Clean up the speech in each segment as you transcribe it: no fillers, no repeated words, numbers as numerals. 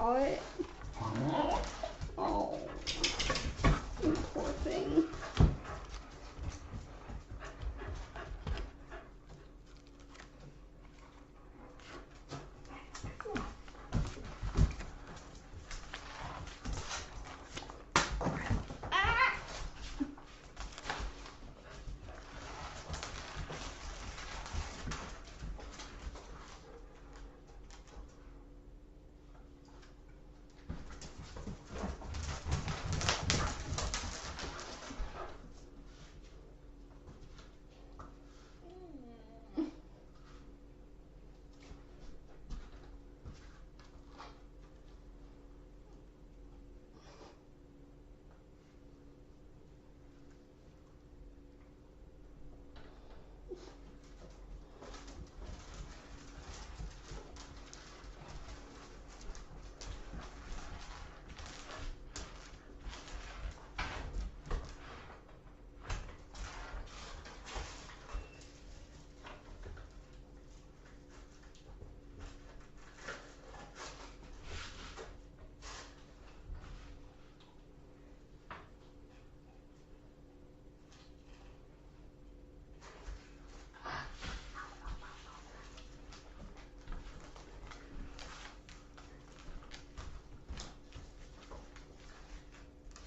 saw it. Oh, you poor thing.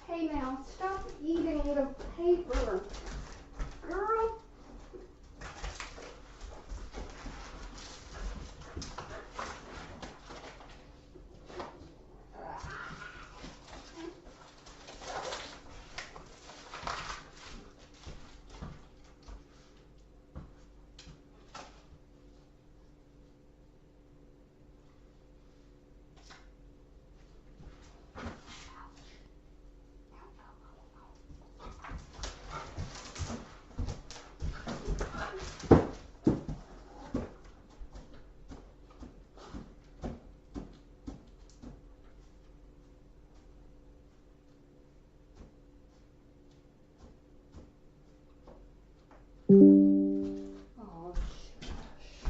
Hey now, stop eating the paper, girl. Oh, shush.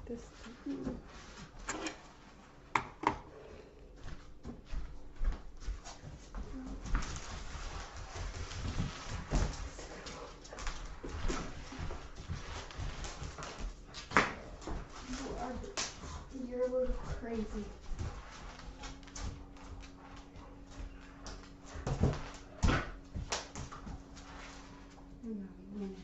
This. You're a little crazy. Hang on a minute.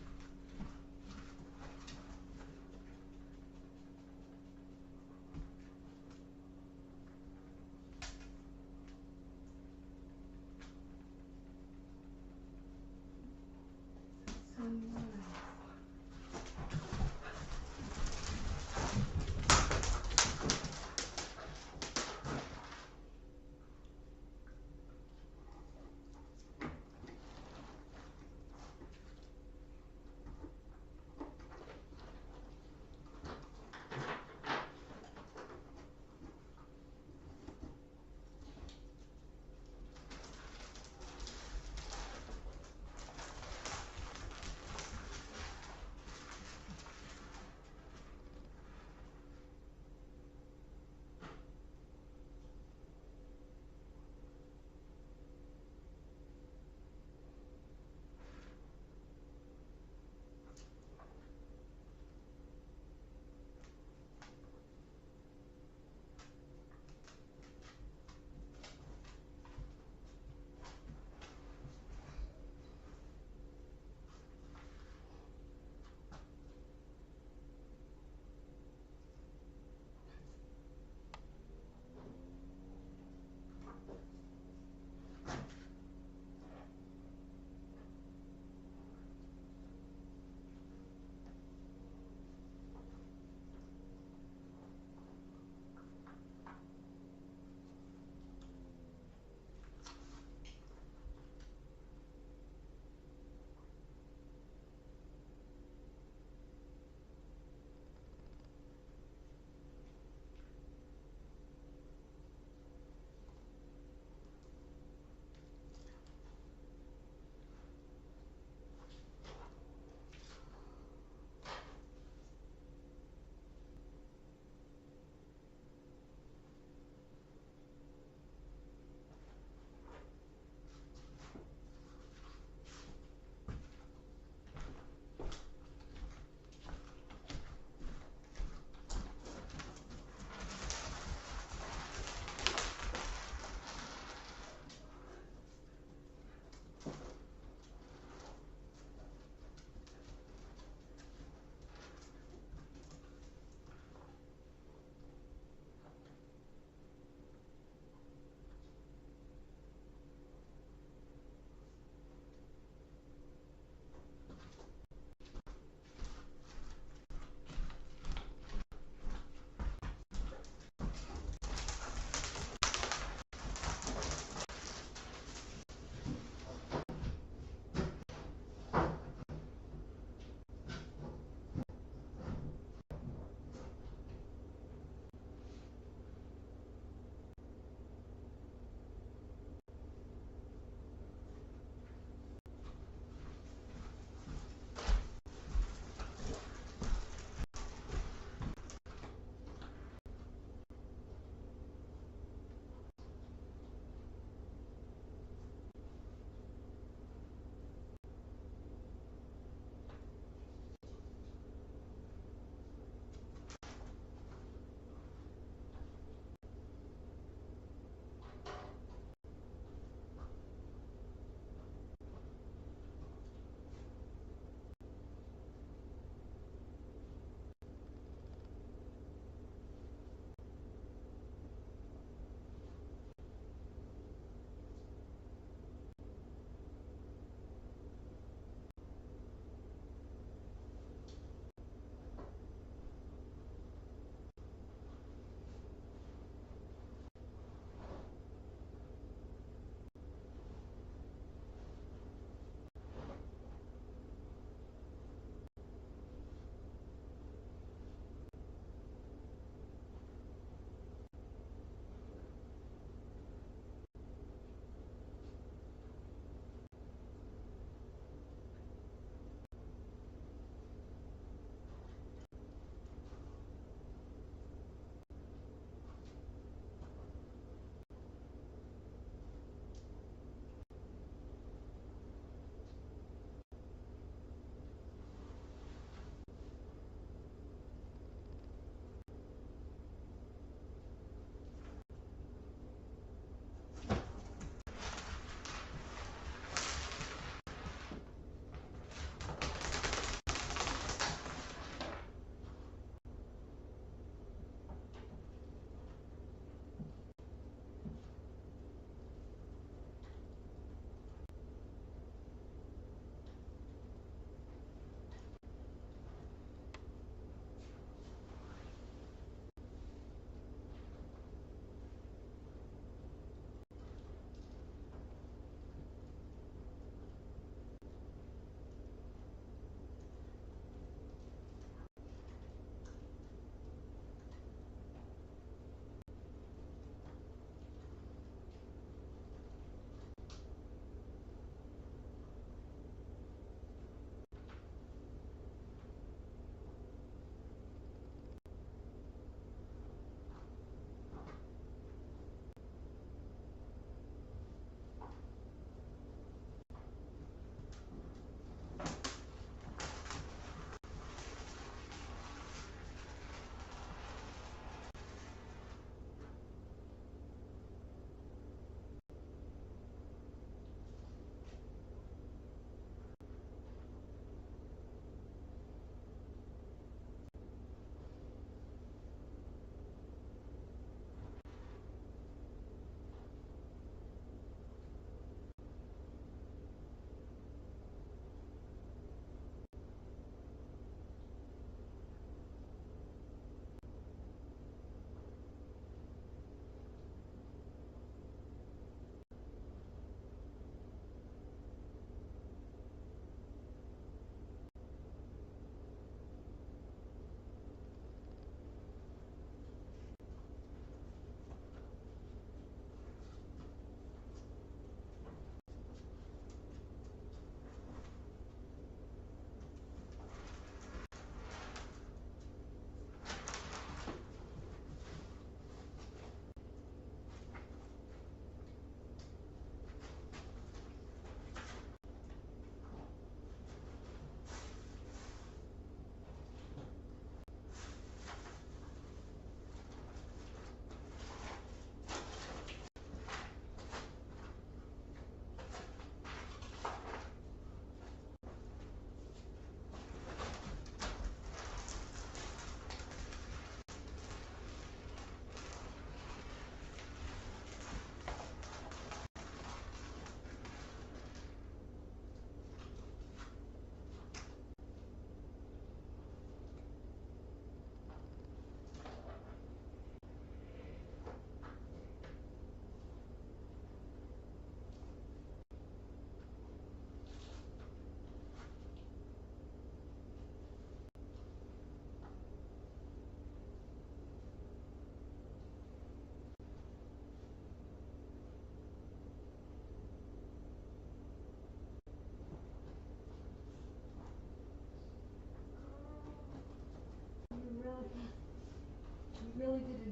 So nice.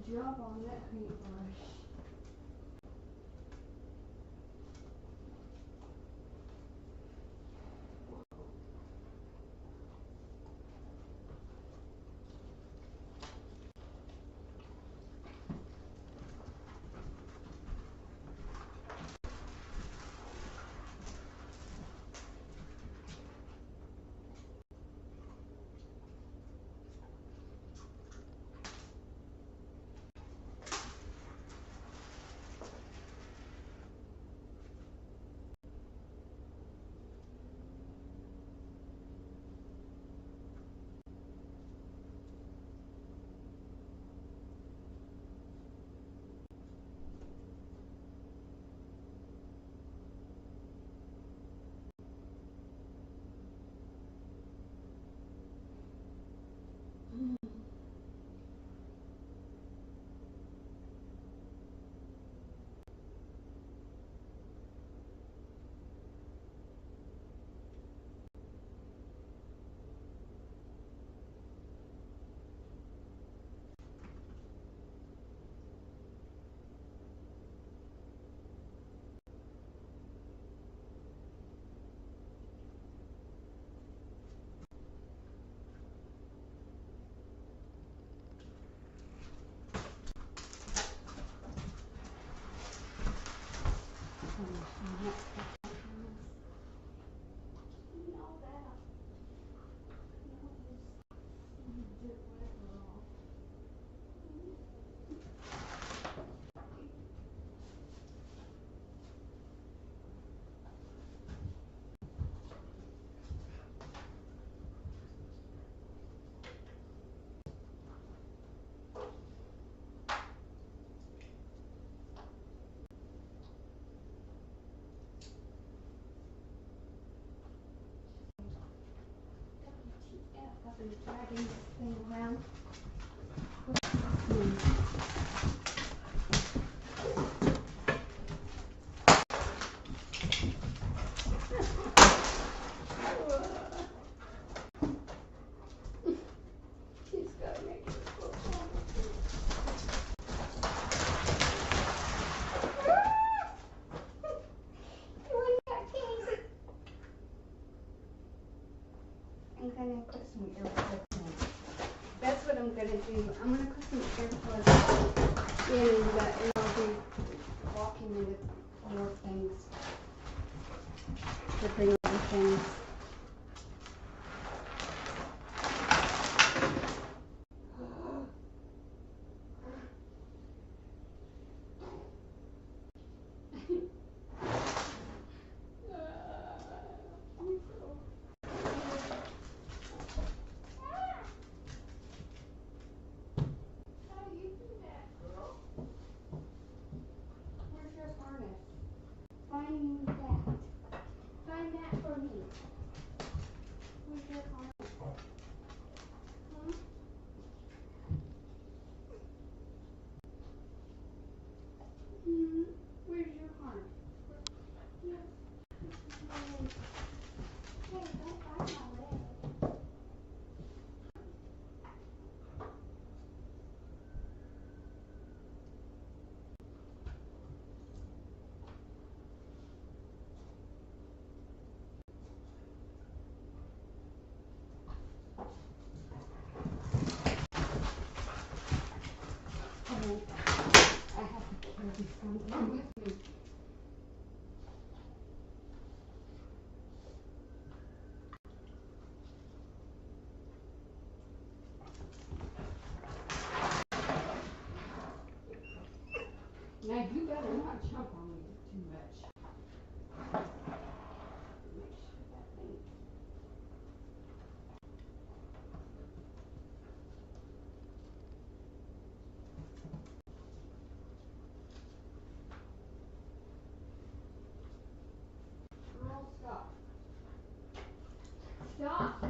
Good job on that paintbrush. I've been dragging this thing around. She's got to make it look I'm gonna put some earplugs in. That's what I'm gonna do. I'm gonna put some earplugs in and I'll be walking into more things. To bring over things. Find me that. Find that for me. Where's your harness? Huh? Where's your harness? Yes. Hey, don't bite my leg. I have to carry something with me. Now you better not jump on me too much. Make sure that thing. Girl, stop. Stop.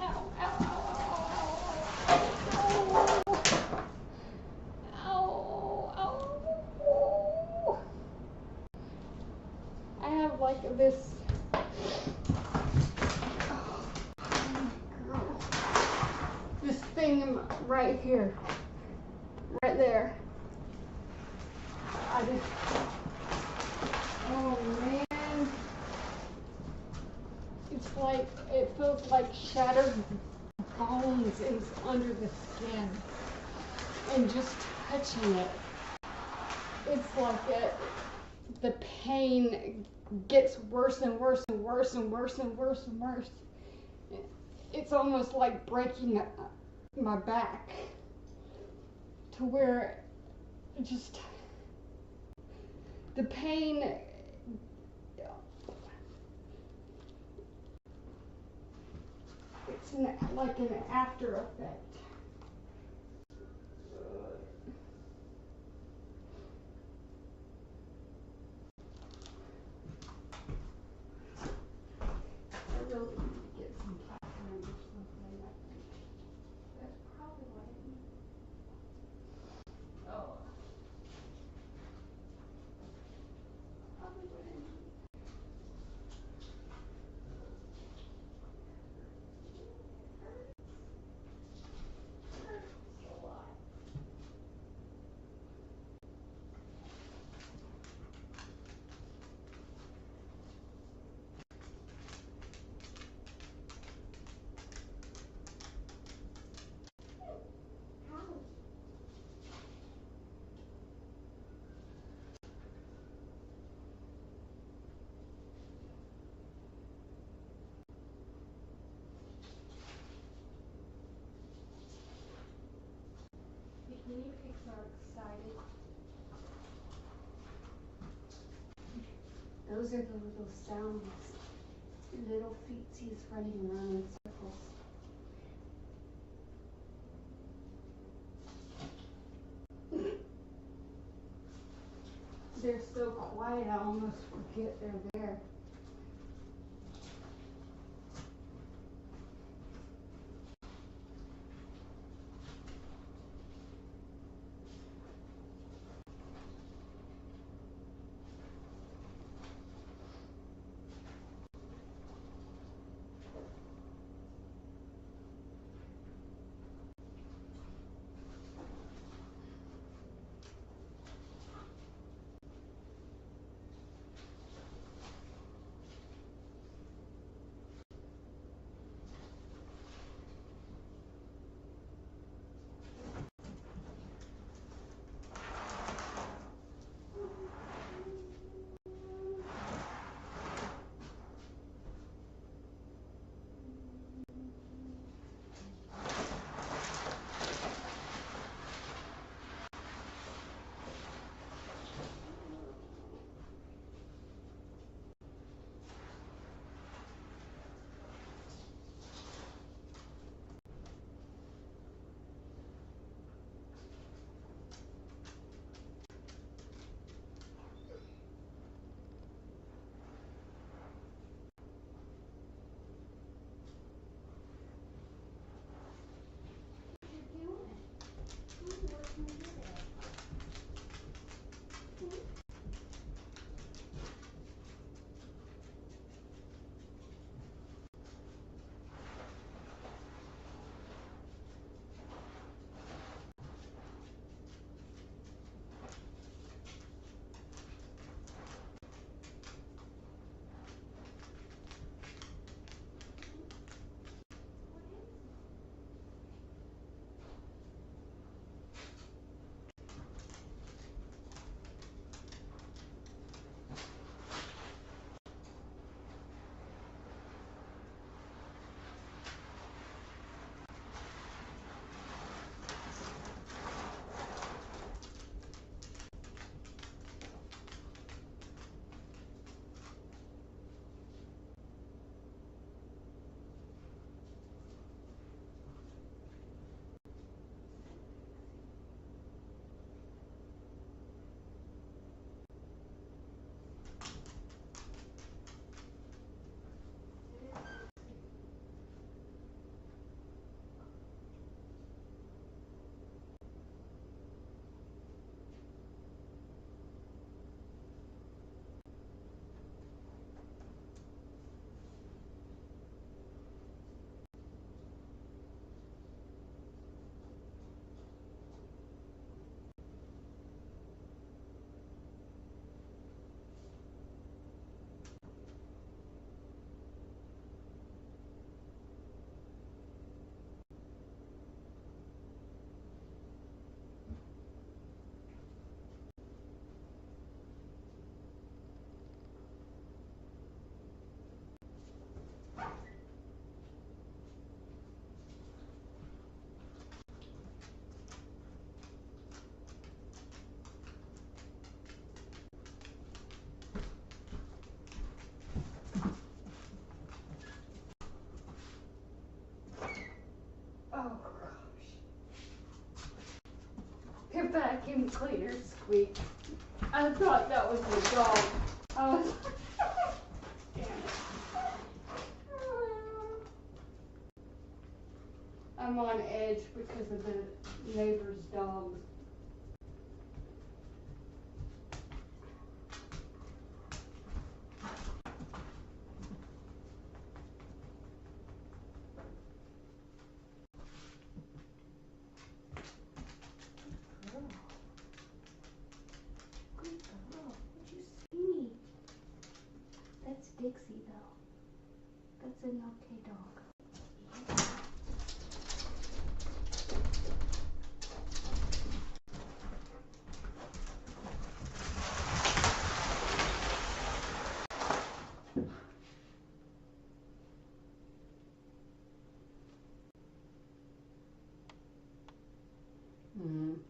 Ow, ow, ow, ow, ow, ow, ow. I have like this. This thing right here, right there. I just, oh man, it's like, it feels like shattered bones is under the skin, and just touching it, it's like the pain gets worse and worse and worse and worse and worse and worse. It's almost like breaking my back to where just the pain, it's like an after effect. I really need to get some platform or something. I think that's probably what it is. Oh. Probably what it is. A lot. The guinea pigs are excited. Those are the little sounds. Little feetsies running around in circles. They're so quiet, I almost forget they're there. vacuum cleaner squeak. I thought that was the dog. I was damn it. I'm on edge because of the neighbor's dogs. That's Dixie though. That's an okay dog.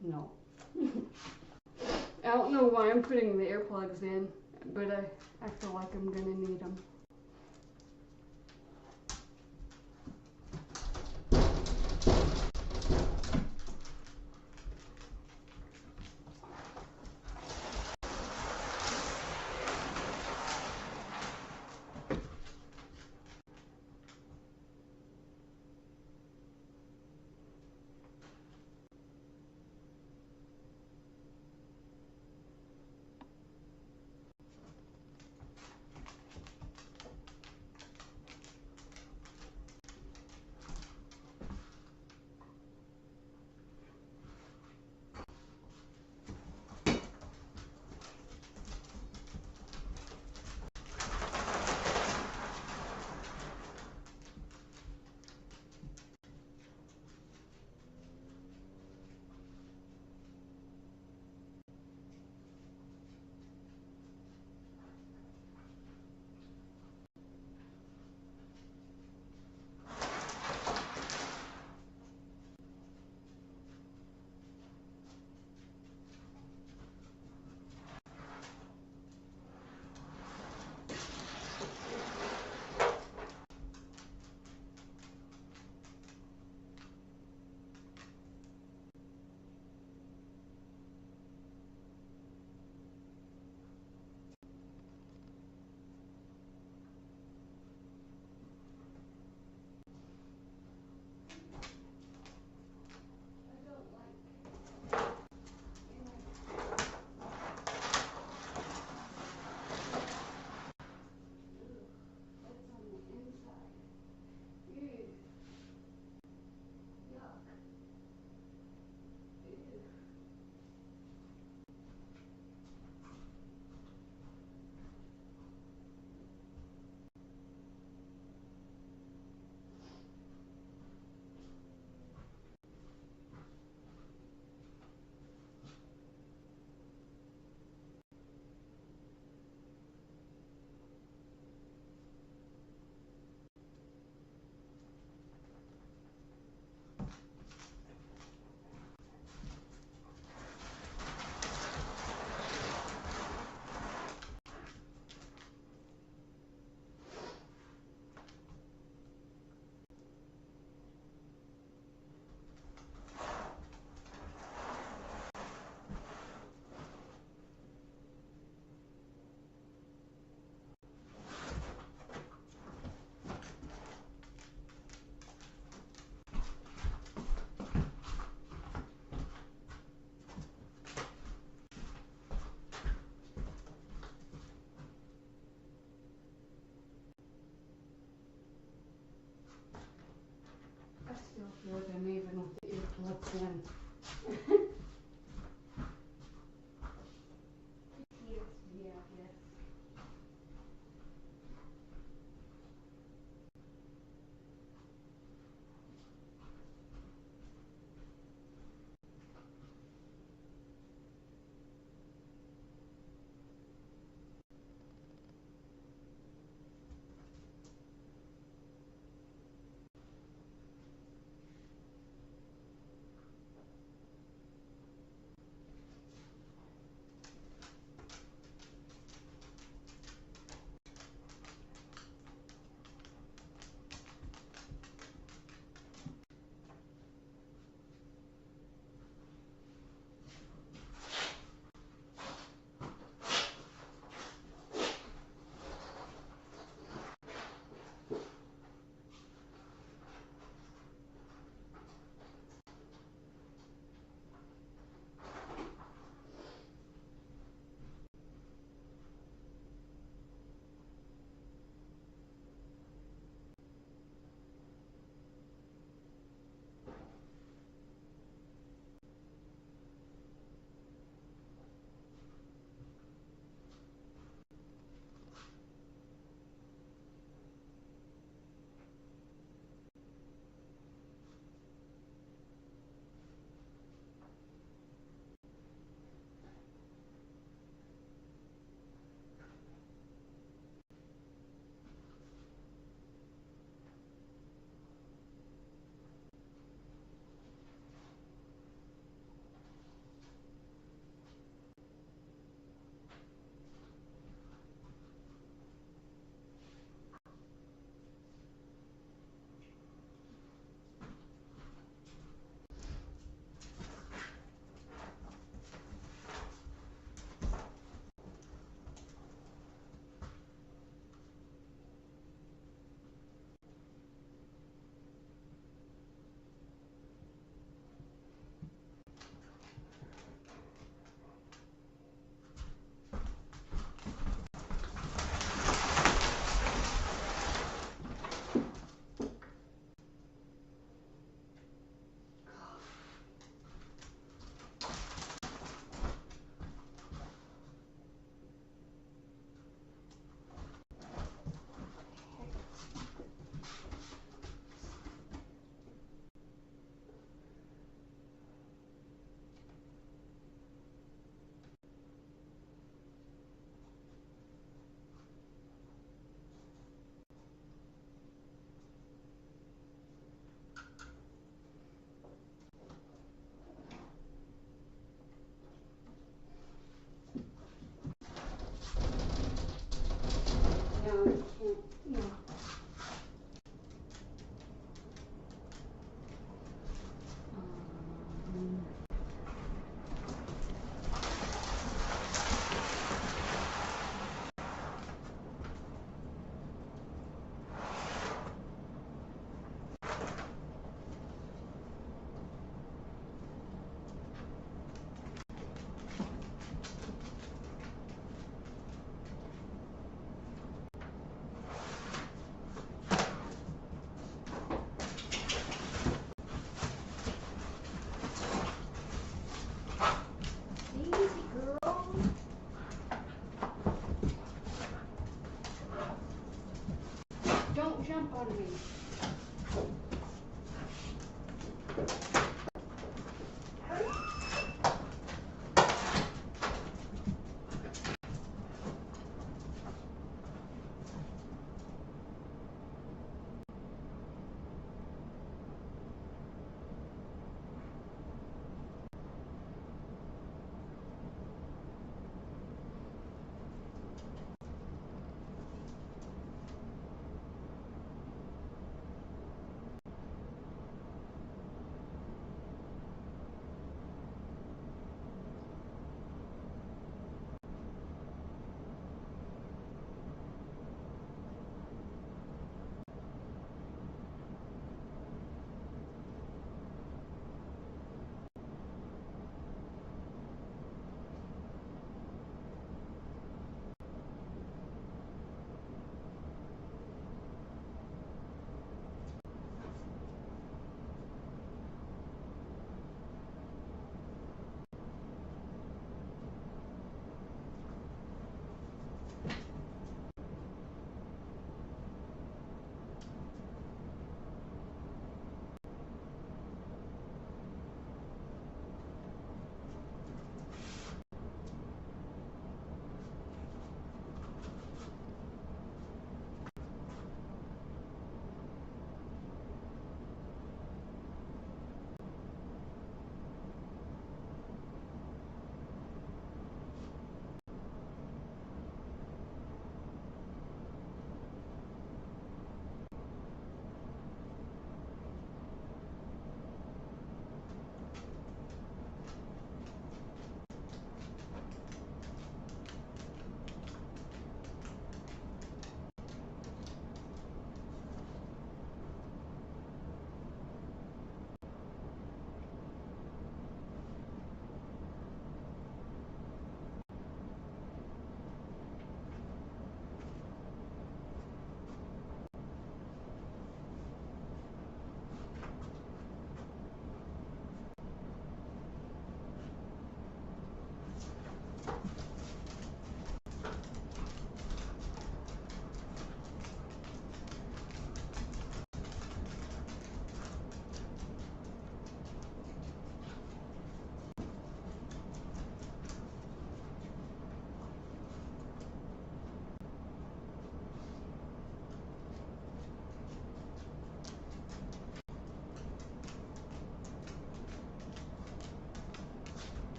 No. I don't know why I'm putting the earplugs in, but I feel like I'm gonna need them. I still feel them even with the earplugs in. Yeah, yes.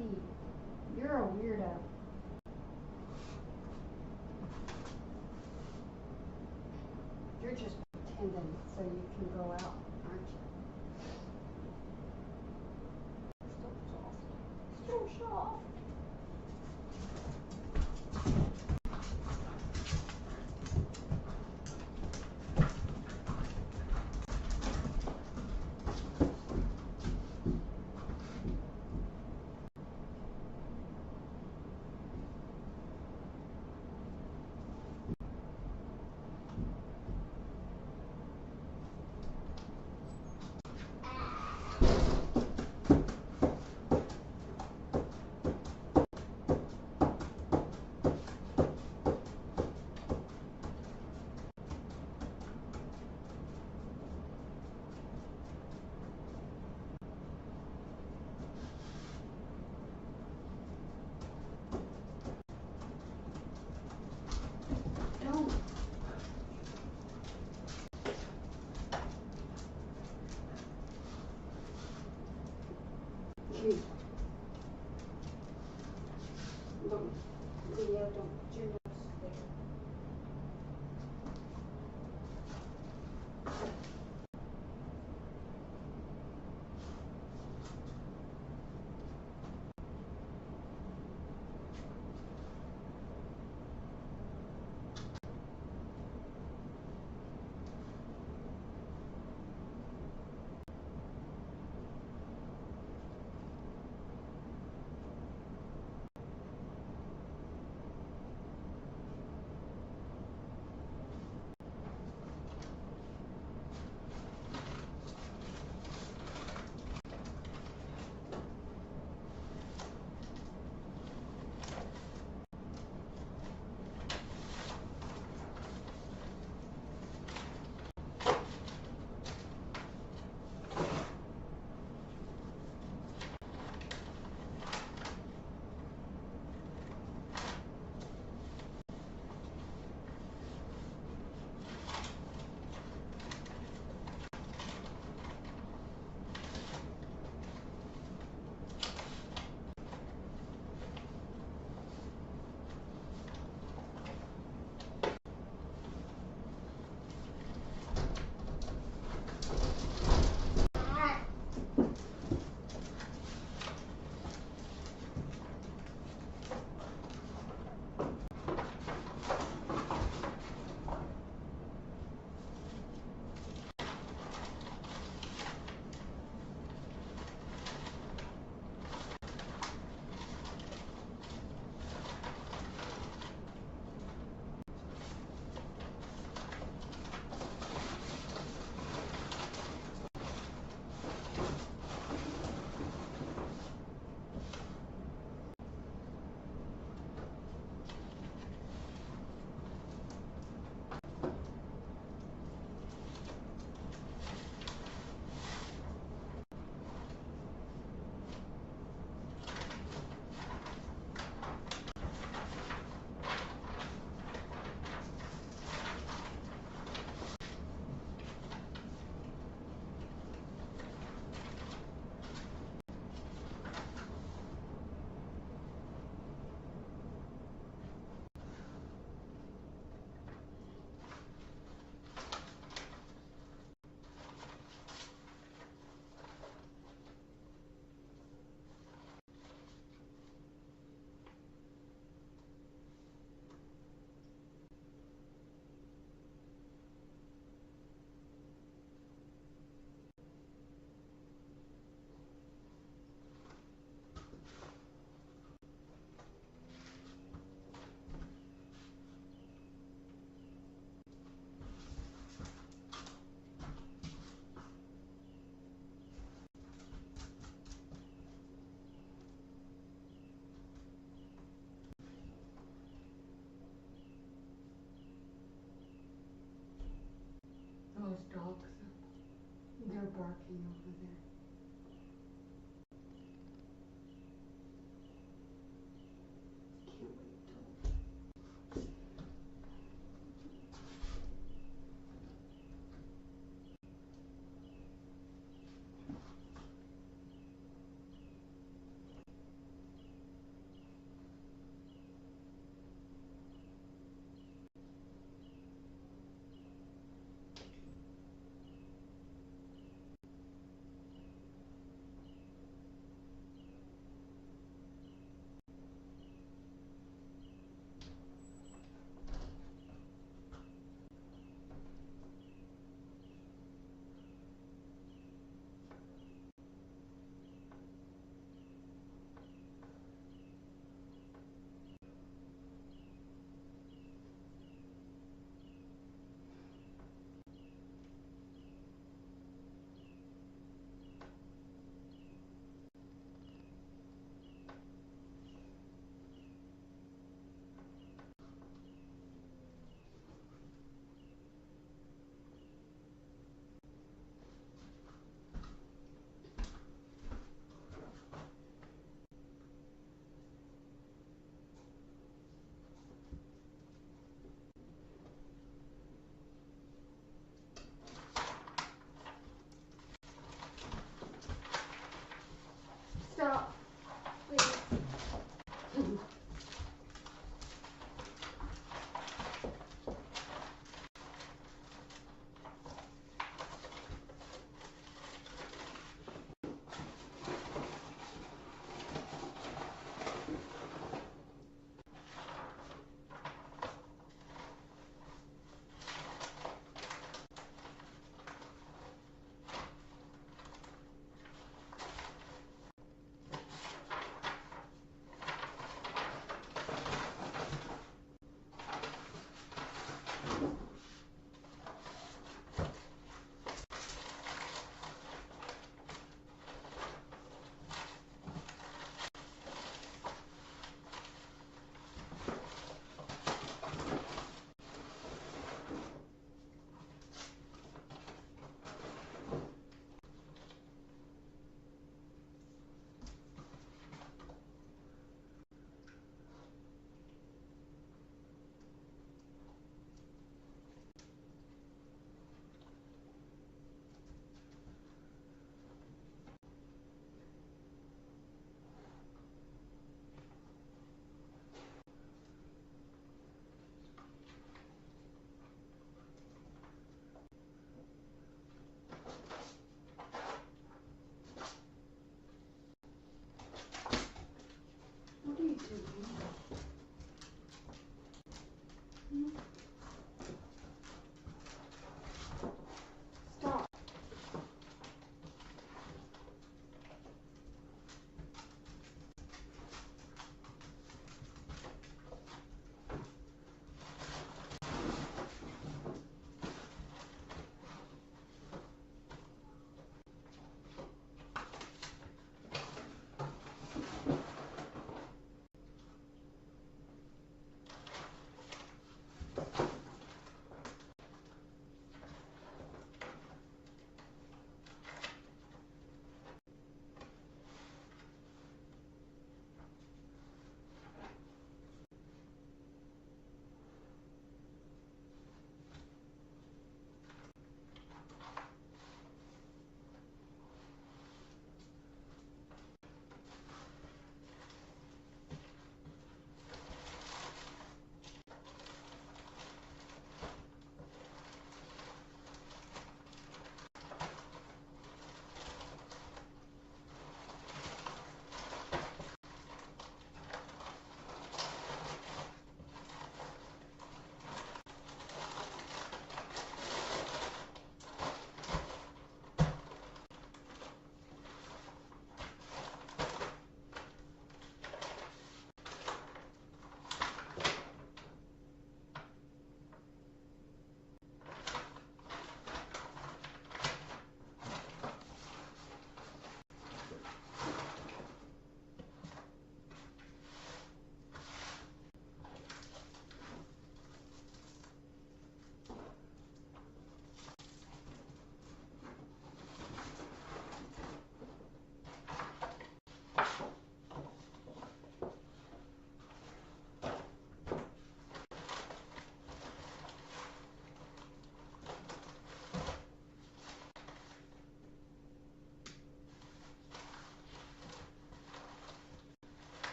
see. You're a weirdo. You're just pretending so you can go out, aren't you? So soft. Don't. Jeez. Don't. Leo, don't. Your nose there. Those dogs, they're barking over there. Can't wait till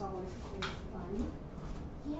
That's always fun. Yeah.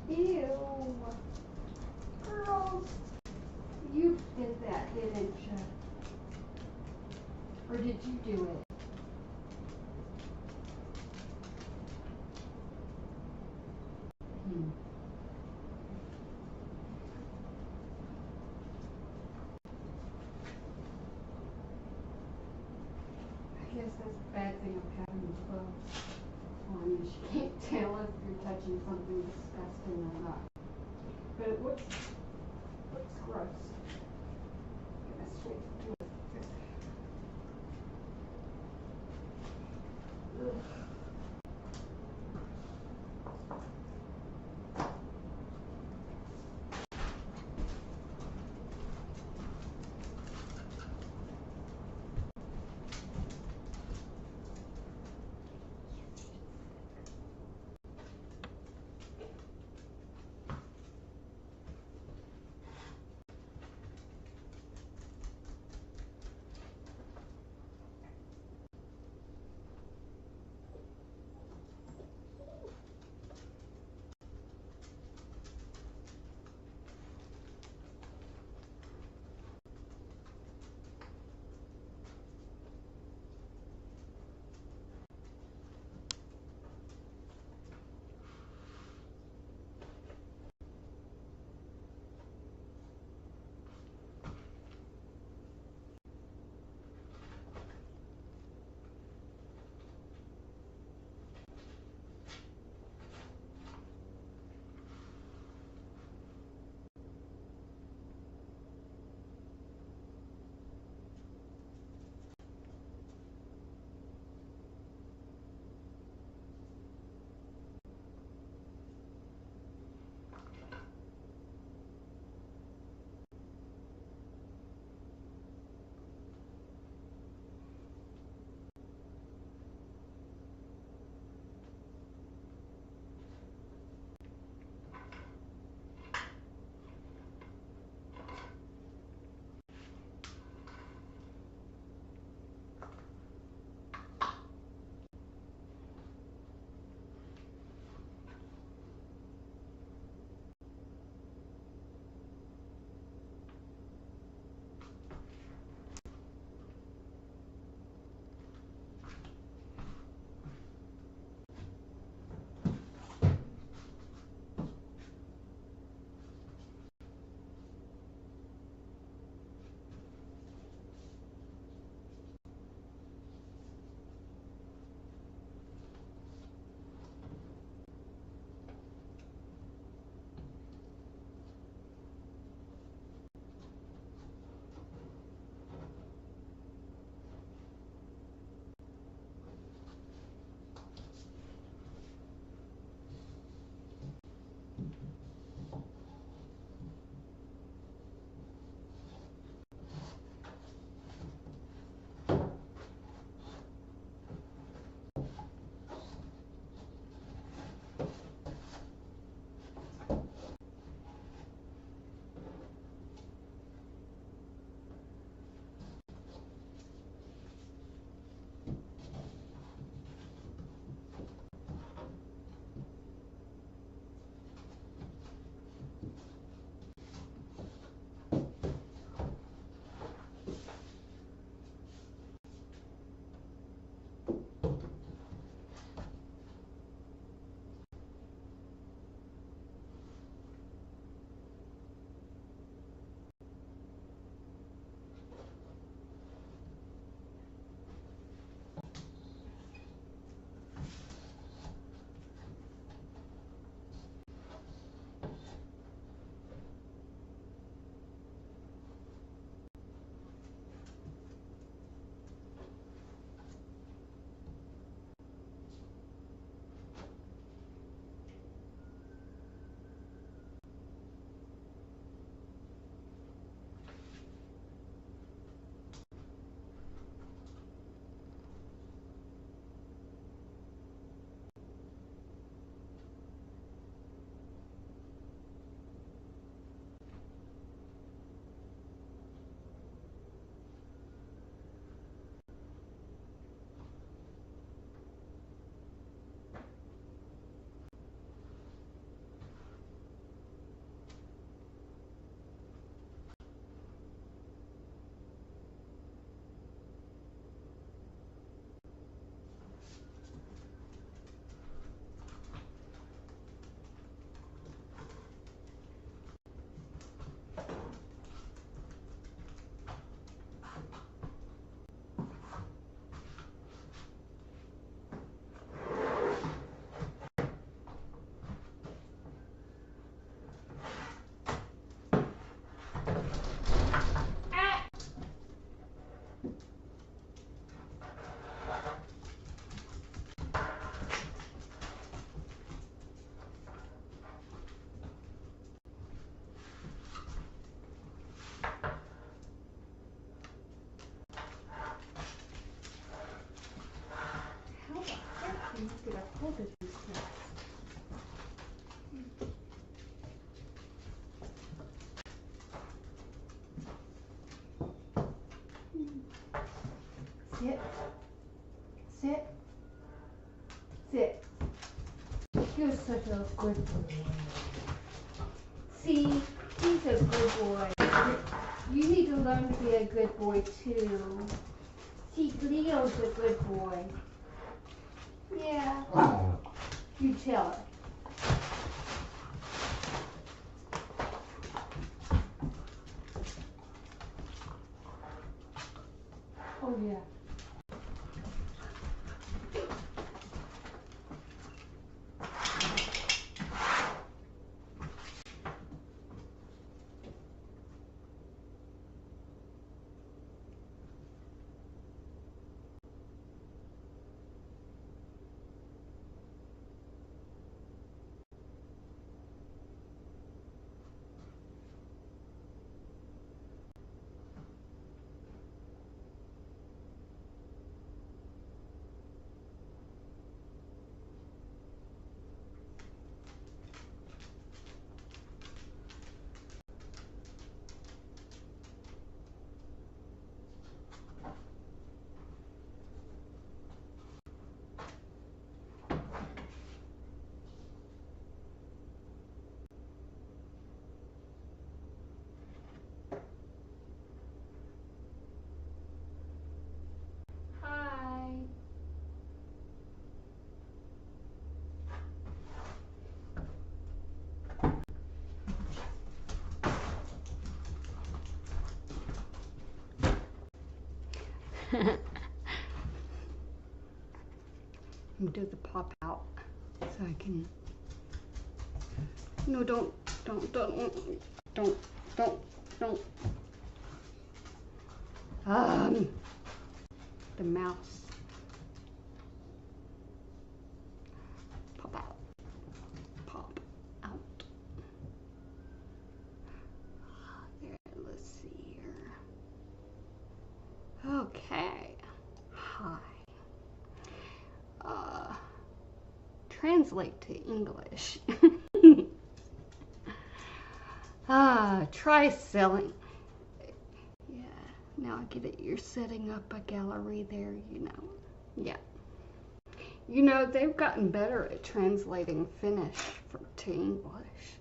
Ew. Girls, you did that, didn't you? Or did you do it? I guess that's the bad thing of having clothes on you. She can't tell if you're touching something disgusting or not. But it looks gross. Gonna switch to it. Ugh. Sit. Sit. Sit. You're such a good boy. See, he's a good boy. You need to learn to be a good boy too. See, Leo's a good boy. Yeah. You tell her. Oh yeah. Do the pop out so I can. No, don't. The mouse. Pop out. Pop out. There, let's see here. Okay. Hi. Translate to English. Try selling. Yeah, now I get it. You're setting up a gallery there, you know. Yeah. You know, they've gotten better at translating Finnish to English.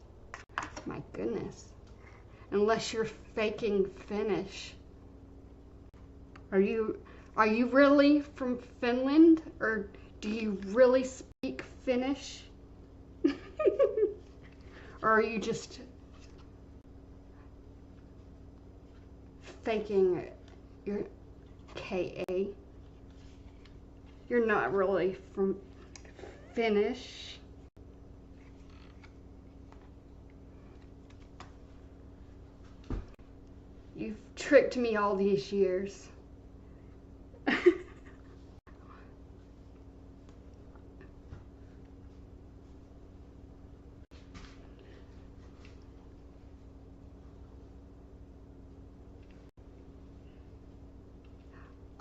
My goodness. Unless you're faking Finnish. Are you really from Finland, or do you really speak Finnish? Or are you just faking your KA? You're not really from Finnish. You've tricked me all these years.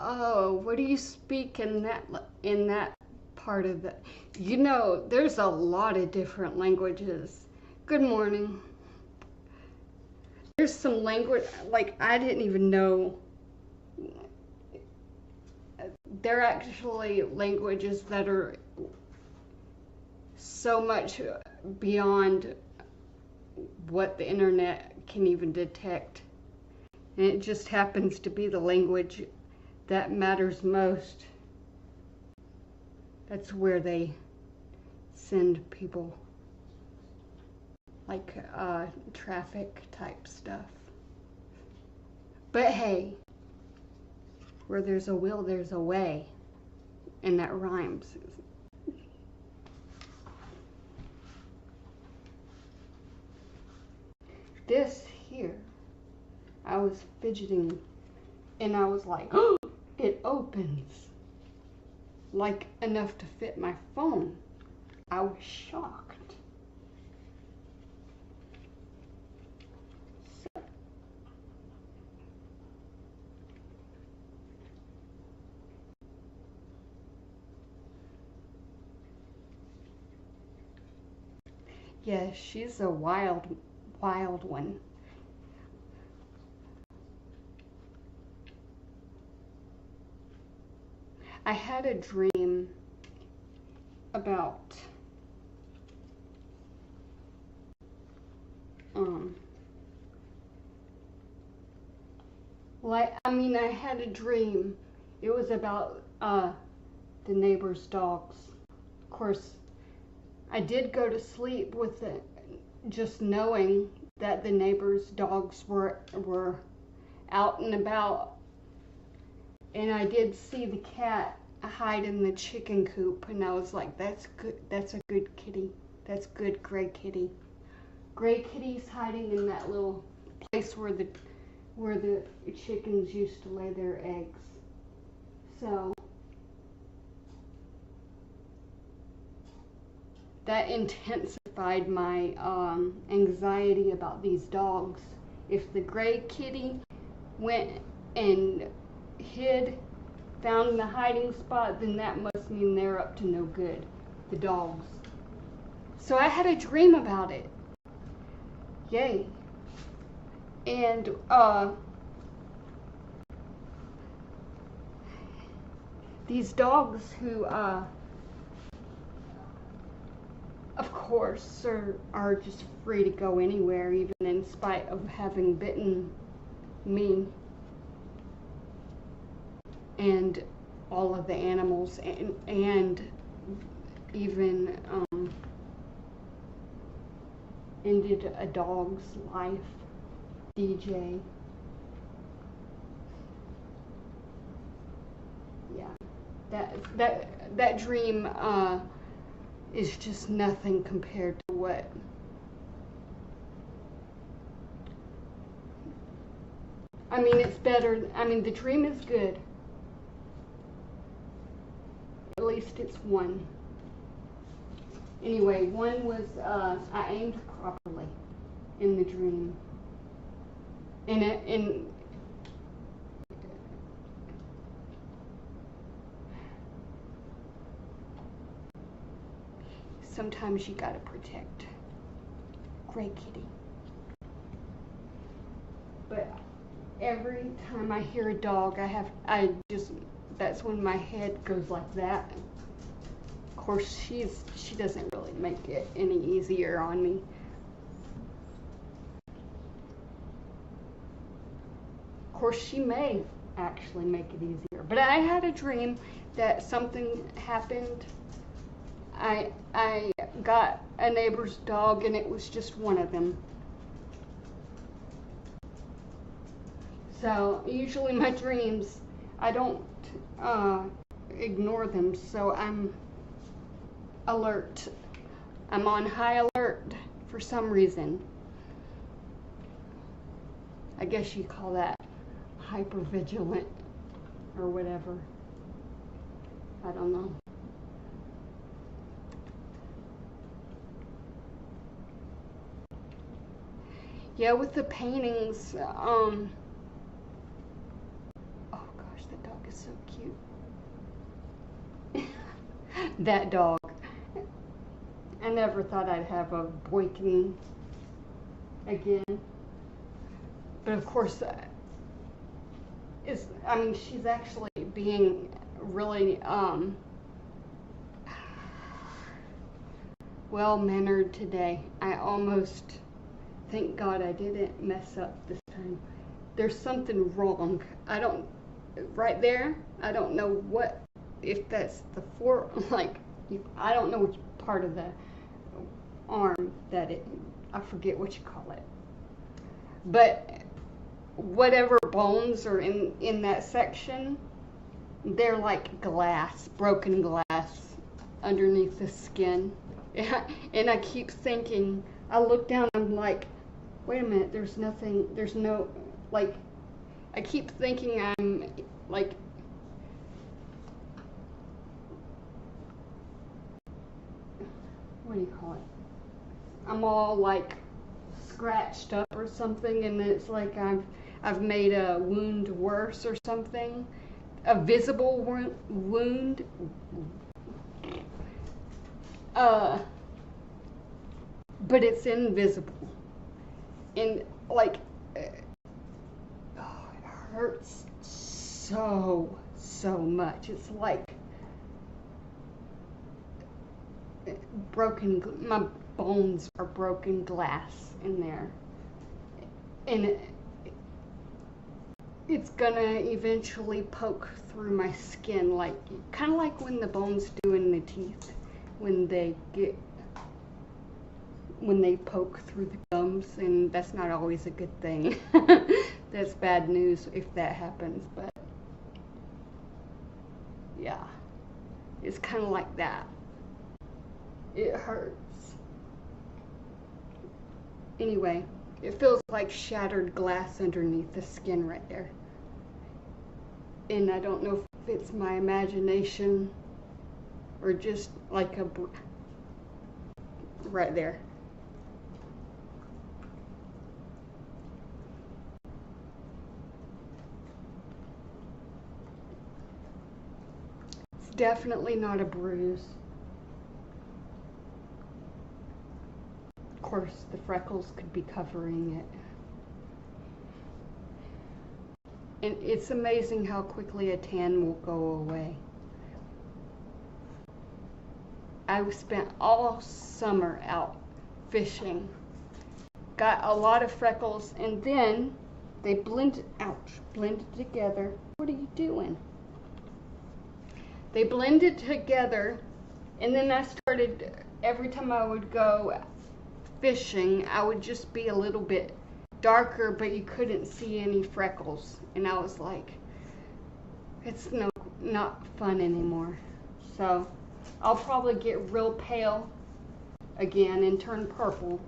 Oh, what do you speak in that part of the? You know, there's a lot of different languages. Good morning. There's some language, like I didn't even know. There are actually languages that are so much beyond what the internet can even detect. And it just happens to be the language that matters most. That's where they send people, like traffic type stuff. But hey, where there's a will, there's a way, and that rhymes. This here, I was fidgeting, and I was like, oh, it opens, like enough to fit my phone. I was shocked. Yeah, she's a wild one. I had a dream about I had a dream. It was about the neighbor's dogs. Of course, I did go to sleep with it, just knowing that the neighbor's dogs were out and about, and I did see the cat hide in the chicken coop, and I was like, that's good, that's a good kitty, that's good gray kitty. Gray kitty's hiding in that little place where the chickens used to lay their eggs. So that intensified my anxiety about these dogs. If the gray kitty went and hid, found the hiding spot, then that must mean they're up to no good, the dogs. So I had a dream about it. Yay. And these dogs who of course are just free to go anywhere, even in spite of having bitten me and all of the animals, and even ended a dog's life, DJ. Yeah, that dream is just nothing compared to what it's better. The dream is good. At least it's one. Anyway, one was I aimed properly in the dream. And sometimes you gotta protect gray kitty. But every time I hear a dog, that's when my head goes like that. Of course, she doesn't really make it any easier on me. Of course, she may actually make it easier. But I had a dream that something happened. I got a neighbor's dog, and it was just one of them. So usually my dreams, I don't ignore them, so I'm alert. I'm on high alert for some reason. I guess you call that hypervigilant or whatever. I don't know. Yeah, with the paintings, oh gosh, that dog is so cute. That dog. I never thought I'd have a Boykin again. But of course, she's actually being really well-mannered today. I almost, thank God I didn't mess up this time. There's something wrong. Right there, I don't know if that's the I don't know which part of the arm I forget what you call it. But whatever bones are in that section, they're like glass, broken glass underneath the skin. And I keep thinking, I look down, I'm like, wait a minute, I keep thinking I'm like, what do you call it? I'm all like scratched up or something, and it's like I've made a wound worse or something. A visible wound. But it's invisible. And like, it hurts so much. It's like my bones are broken glass in there. And it's gonna eventually poke through my skin, like kind of like when the bones do in the teeth when they poke through the gums, and that's not always a good thing. That's bad news if that happens, but yeah, it's kind of like that. It hurts. Anyway, it feels like shattered glass underneath the skin right there. And I don't know if it's my imagination or just like right there. It's definitely not a bruise. Of course, the freckles could be covering it. And it's amazing how quickly a tan will go away. I spent all summer out fishing. Got a lot of freckles, and then they blended together. What are you doing? They blended together, and then I started, every time I would go fishing, I would just be a little bit darker, but you couldn't see any freckles. And I was like, it's not fun anymore. So I'll probably get real pale again and turn purple.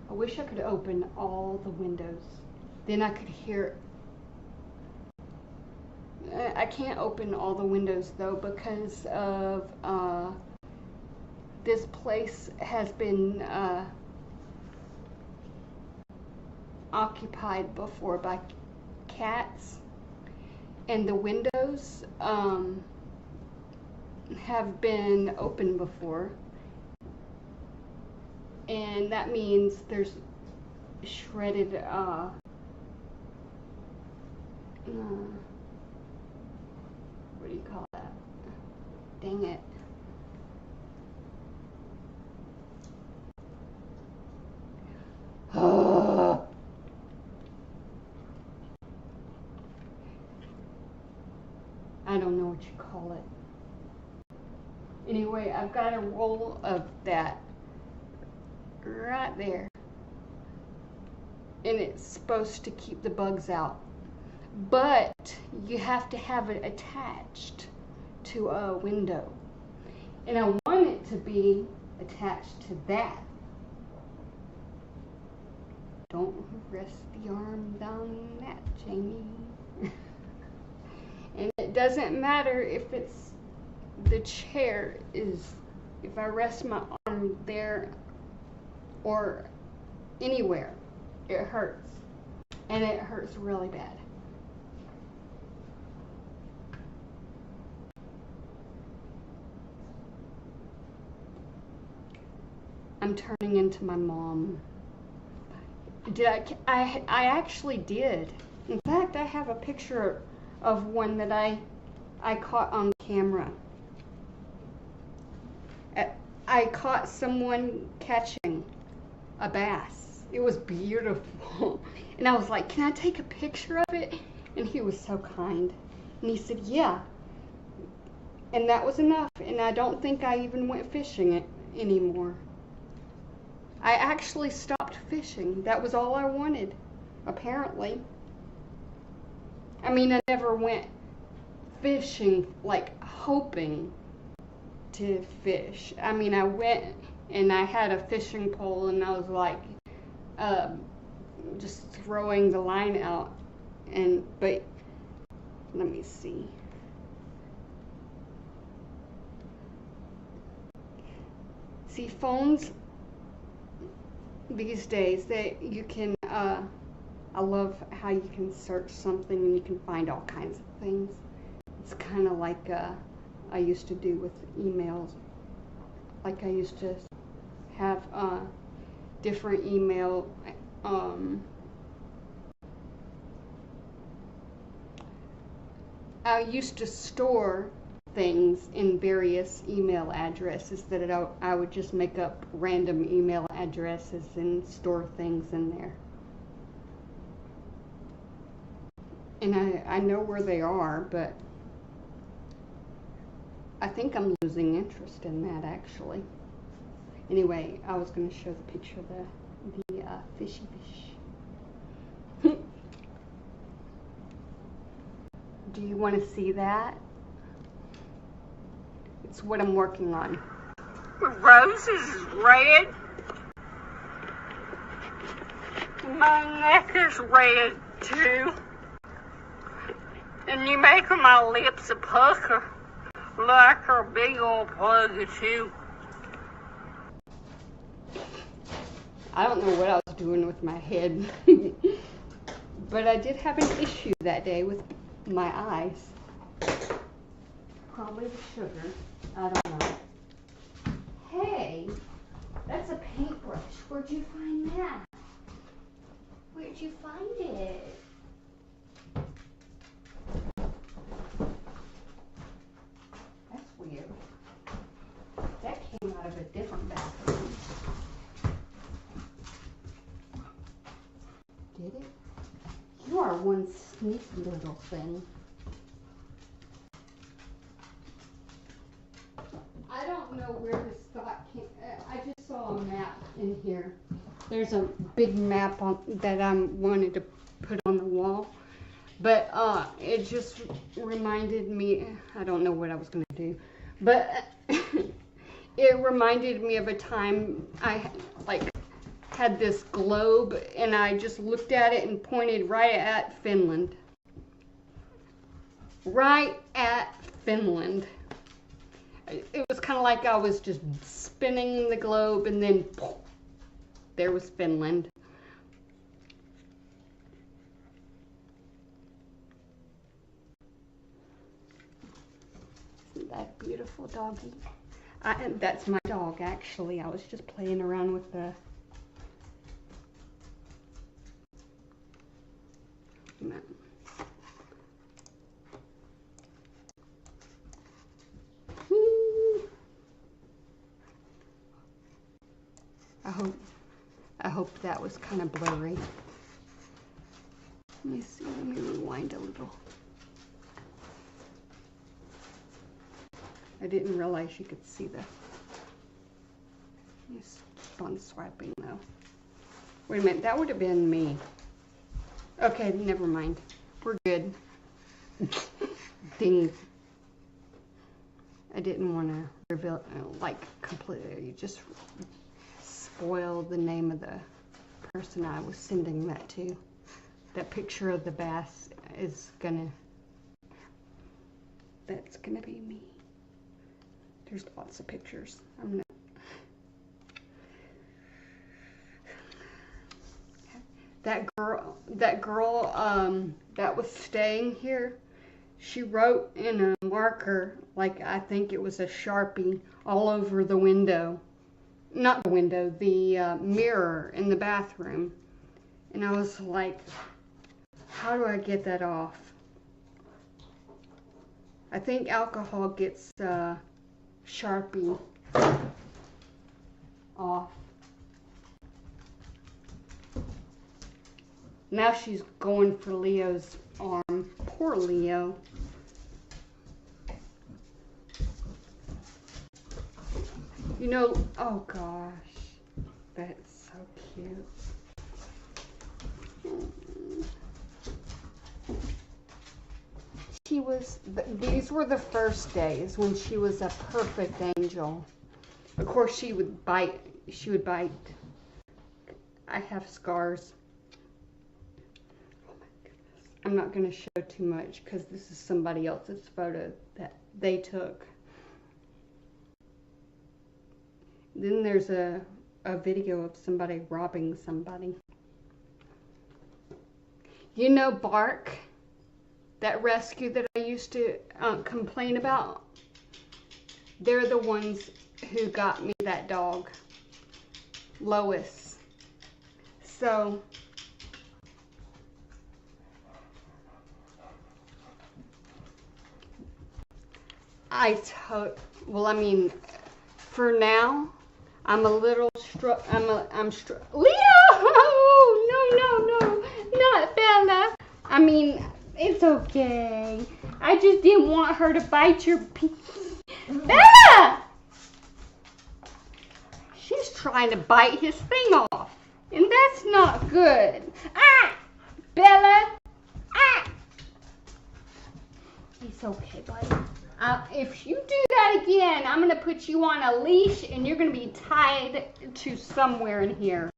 I wish I could open all the windows. Then I could hear. I can't open all the windows though because of this place has been occupied before by cats, and the windows have been open before. And that means there's shredded, what do you call that? Dang it. I don't know what you call it. Anyway, I've got a roll of that right there, and it's supposed to keep the bugs out, but you have to have it attached to a window, and I want it to be attached to that. Don't rest the arm down that, Jamie. And it doesn't matter if it's the chair is, if I rest my arm there or anywhere, it hurts, and it hurts really bad. I'm turning into my mom. I actually did. In fact, I have a picture of one that I caught on camera. I caught someone catching a bass. It was beautiful. And I was like, can I take a picture of it? And he was so kind. And he said, yeah. And that was enough. And I don't think I even went fishing anymore. I actually stopped fishing. That was all I wanted, apparently. I mean, I never went fishing, like, hoping to fish. I mean, I went and I had a fishing pole, and I was like, just throwing the line out. But let me see. See, phones these days, that you can, I love how you can search something and you can find all kinds of things. It's kind of like I used to do with emails. Like I used to have different email I used to store things in various email addresses that I would just make up random email addresses and store things in there. And I know where they are, but I think I'm losing interest in that actually. Anyway, I was going to show the picture of the fishy fish. Do you want to see that? It's what I'm working on. Rose is red. My neck is red too. And you make my lips a pucker like a big old plug of you. I don't know what I was doing with my head. But I did have an issue that day with my eyes. Probably the sugar. I don't know. Hey, that's a paintbrush. Where'd you find that? Where'd you find it? That's weird. That came out of a different bathroom. Did it? You are one sneaky little thing. I don't know where this thought came. I just saw a map in here. There's a big map that I wanted to put on the wall, but it just reminded me. I don't know what I was going to do, but it reminded me of a time I had this globe and I just looked at it and pointed right at Finland. Right at Finland. It was kind of like I was just spinning the globe and then poof, there was Finland. Isn't that beautiful, doggy? That's my dog, actually. I was just playing around with the... I hope that was kind of blurry. Let me see, let me rewind a little. I didn't realize you could see the... Just keep on swiping though. Wait a minute, that would have been me. Okay, never mind. We're good. Ding. I didn't want to reveal, completely just spoil the name of the person I was sending that to. That picture of the bass is that's gonna be me. There's lots of pictures. That girl that was staying here, she wrote in a marker, I think it was a Sharpie, all over the window. Not the window, the mirror in the bathroom. And I was like, how do I get that off? I think alcohol gets Sharpie off. Now she's going for Leo's arm. Poor Leo. You know, oh gosh, that's so cute. These were the first days when she was a perfect angel. Of course, she would bite. I have scars. Oh my goodness. I'm not going to show too much because this is somebody else's photo that they took. Then there's a video of somebody robbing somebody. You know Bark? that rescue that I used to complain about, they're the ones who got me that dog, Lois. So well, I mean, for now, I'm a little Leo! No, not Bella. I mean, it's okay. I just didn't want her to bite your Bella! She's trying to bite his thing off, and that's not good. Ah! Bella! Ah! It's okay, buddy. If you do that again, I'm going to put you on a leash and you're going to be tied to somewhere in here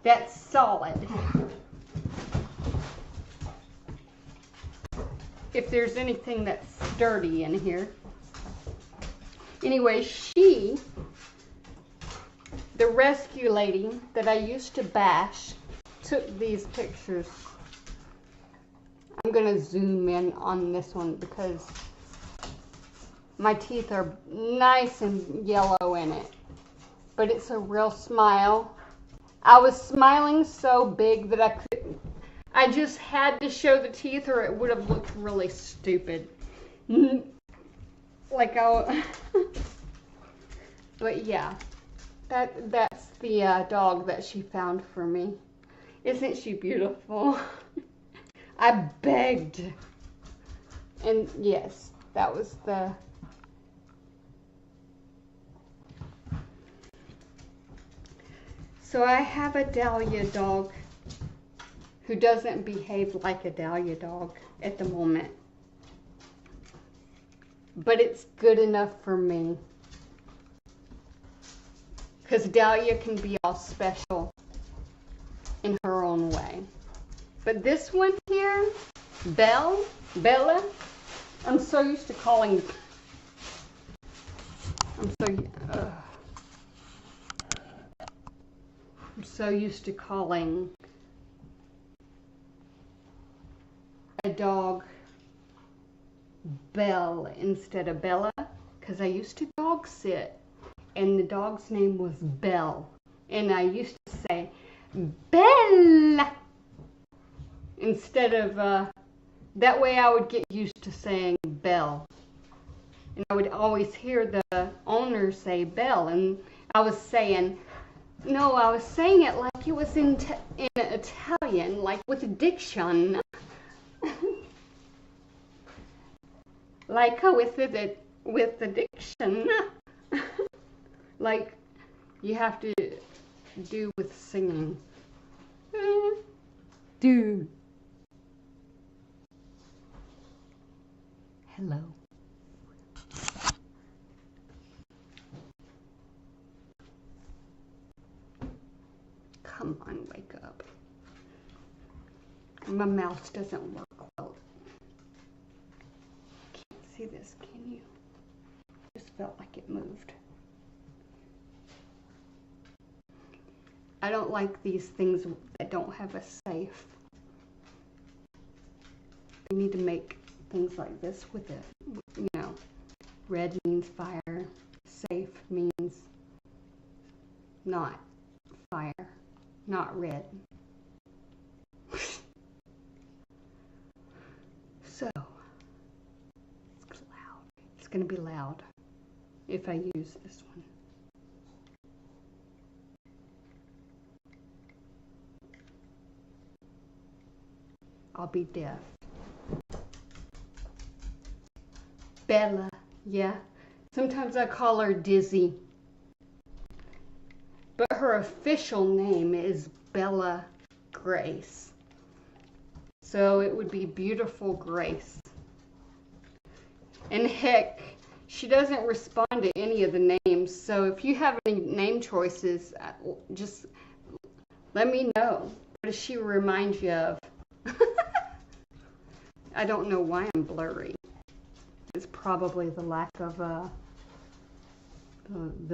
that's solid. If there's anything that's sturdy in here. Anyway, the rescue lady that I used to bash, took these pictures. I'm going to zoom in on this one because my teeth are nice and yellow in it. But it's a real smile. I was smiling so big that I just had to show the teeth or it would have looked really stupid. But yeah, that's the dog that she found for me. Isn't she beautiful? I begged. And yes, that was the... So I have a Dahlia dog who doesn't behave like a Dahlia dog at the moment. But it's good enough for me. Because Dahlia can be all special in her own way. But this one here, Bella, I'm so used to calling... I'm so used to calling a dog Belle instead of Bella, because I used to dog sit and the dog's name was Belle, and I used to say Bella instead of that way I would get used to saying Belle, and I would always hear the owner say Belle, and I was saying it like it was in Italian, like with diction. Like with the diction. Like you have to do with singing. Dude. Hello. Come on, wake up. My mouse doesn't work well. Can't see this, can you? Just felt like it moved. I don't like these things that don't have a safe. They need to make things like this with it. You know, red means fire. Safe means not fire. Not red. So, it's loud. It's going to be loud if I use this one. I'll be deaf. Bella, yeah. Sometimes I call her Dizzy. But her official name is Bella Grace. So it would be Beautiful Grace. And heck, she doesn't respond to any of the names. So if you have any name choices, just let me know. What does she remind you of? I don't know why I'm blurry. It's probably the lack of the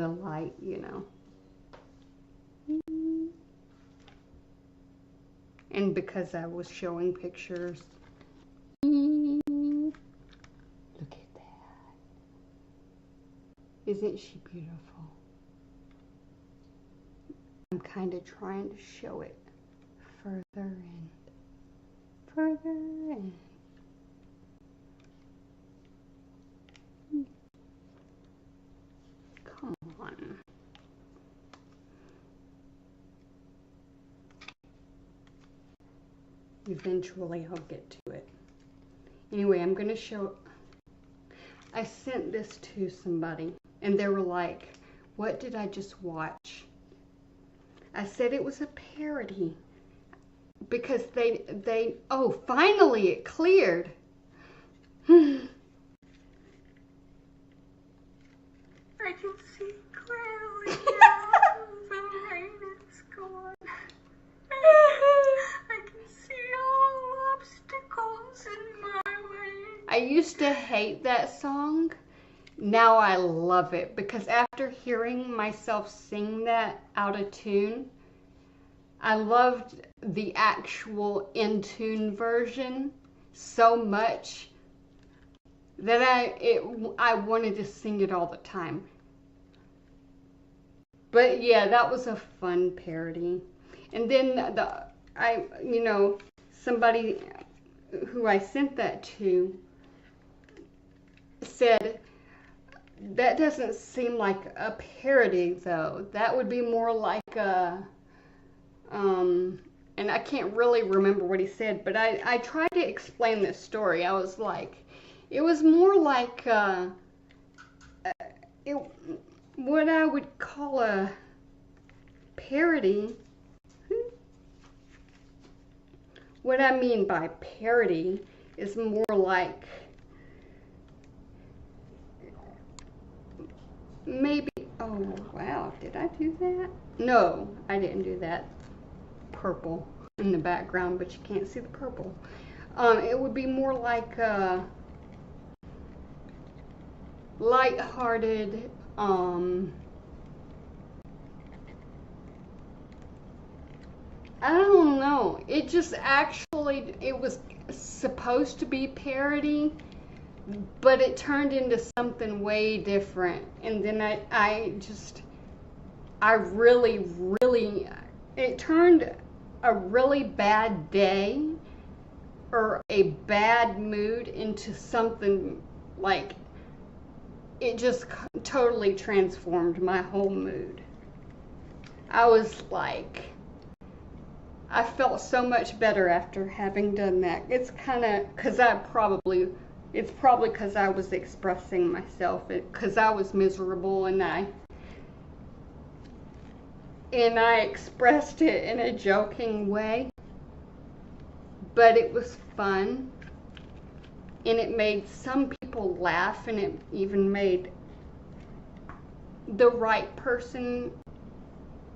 light, you know. And because I was showing pictures. Isn't she beautiful? I'm kind of trying to show it further and further in. Come on. Eventually I'll get to it. Anyway, I'm going to show. I sent this to somebody and they were like, what did I just watch? I said it was a parody because oh, finally it cleared. I can see clearly now. The rain is gone. I can see all obstacles in my way. I used to hate that song. Now I love it because after hearing myself sing that out of tune, I loved the actual in tune version so much that I wanted to sing it all the time. But yeah, that was a fun parody. And then somebody who I sent that to said, that doesn't seem like a parody though. That would be more like a, and I can't really remember what he said, but I tried to explain this story. I was like, it was more like what I would call a parody. What I mean by parody is more like maybe, oh wow, did I do that? No, I didn't do that. Purple in the background, but you can't see the purple. It would be more like light-hearted, I don't know. It just actually, it was supposed to be parody, but it turned into something way different. And then it turned a really bad day or a bad mood into something like, it just totally transformed my whole mood. I was like, I felt so much better after having done that. It's kind of, it's probably because I was expressing myself, because I was miserable and I expressed it in a joking way, but it was fun, and it made some people laugh, and it even made the right person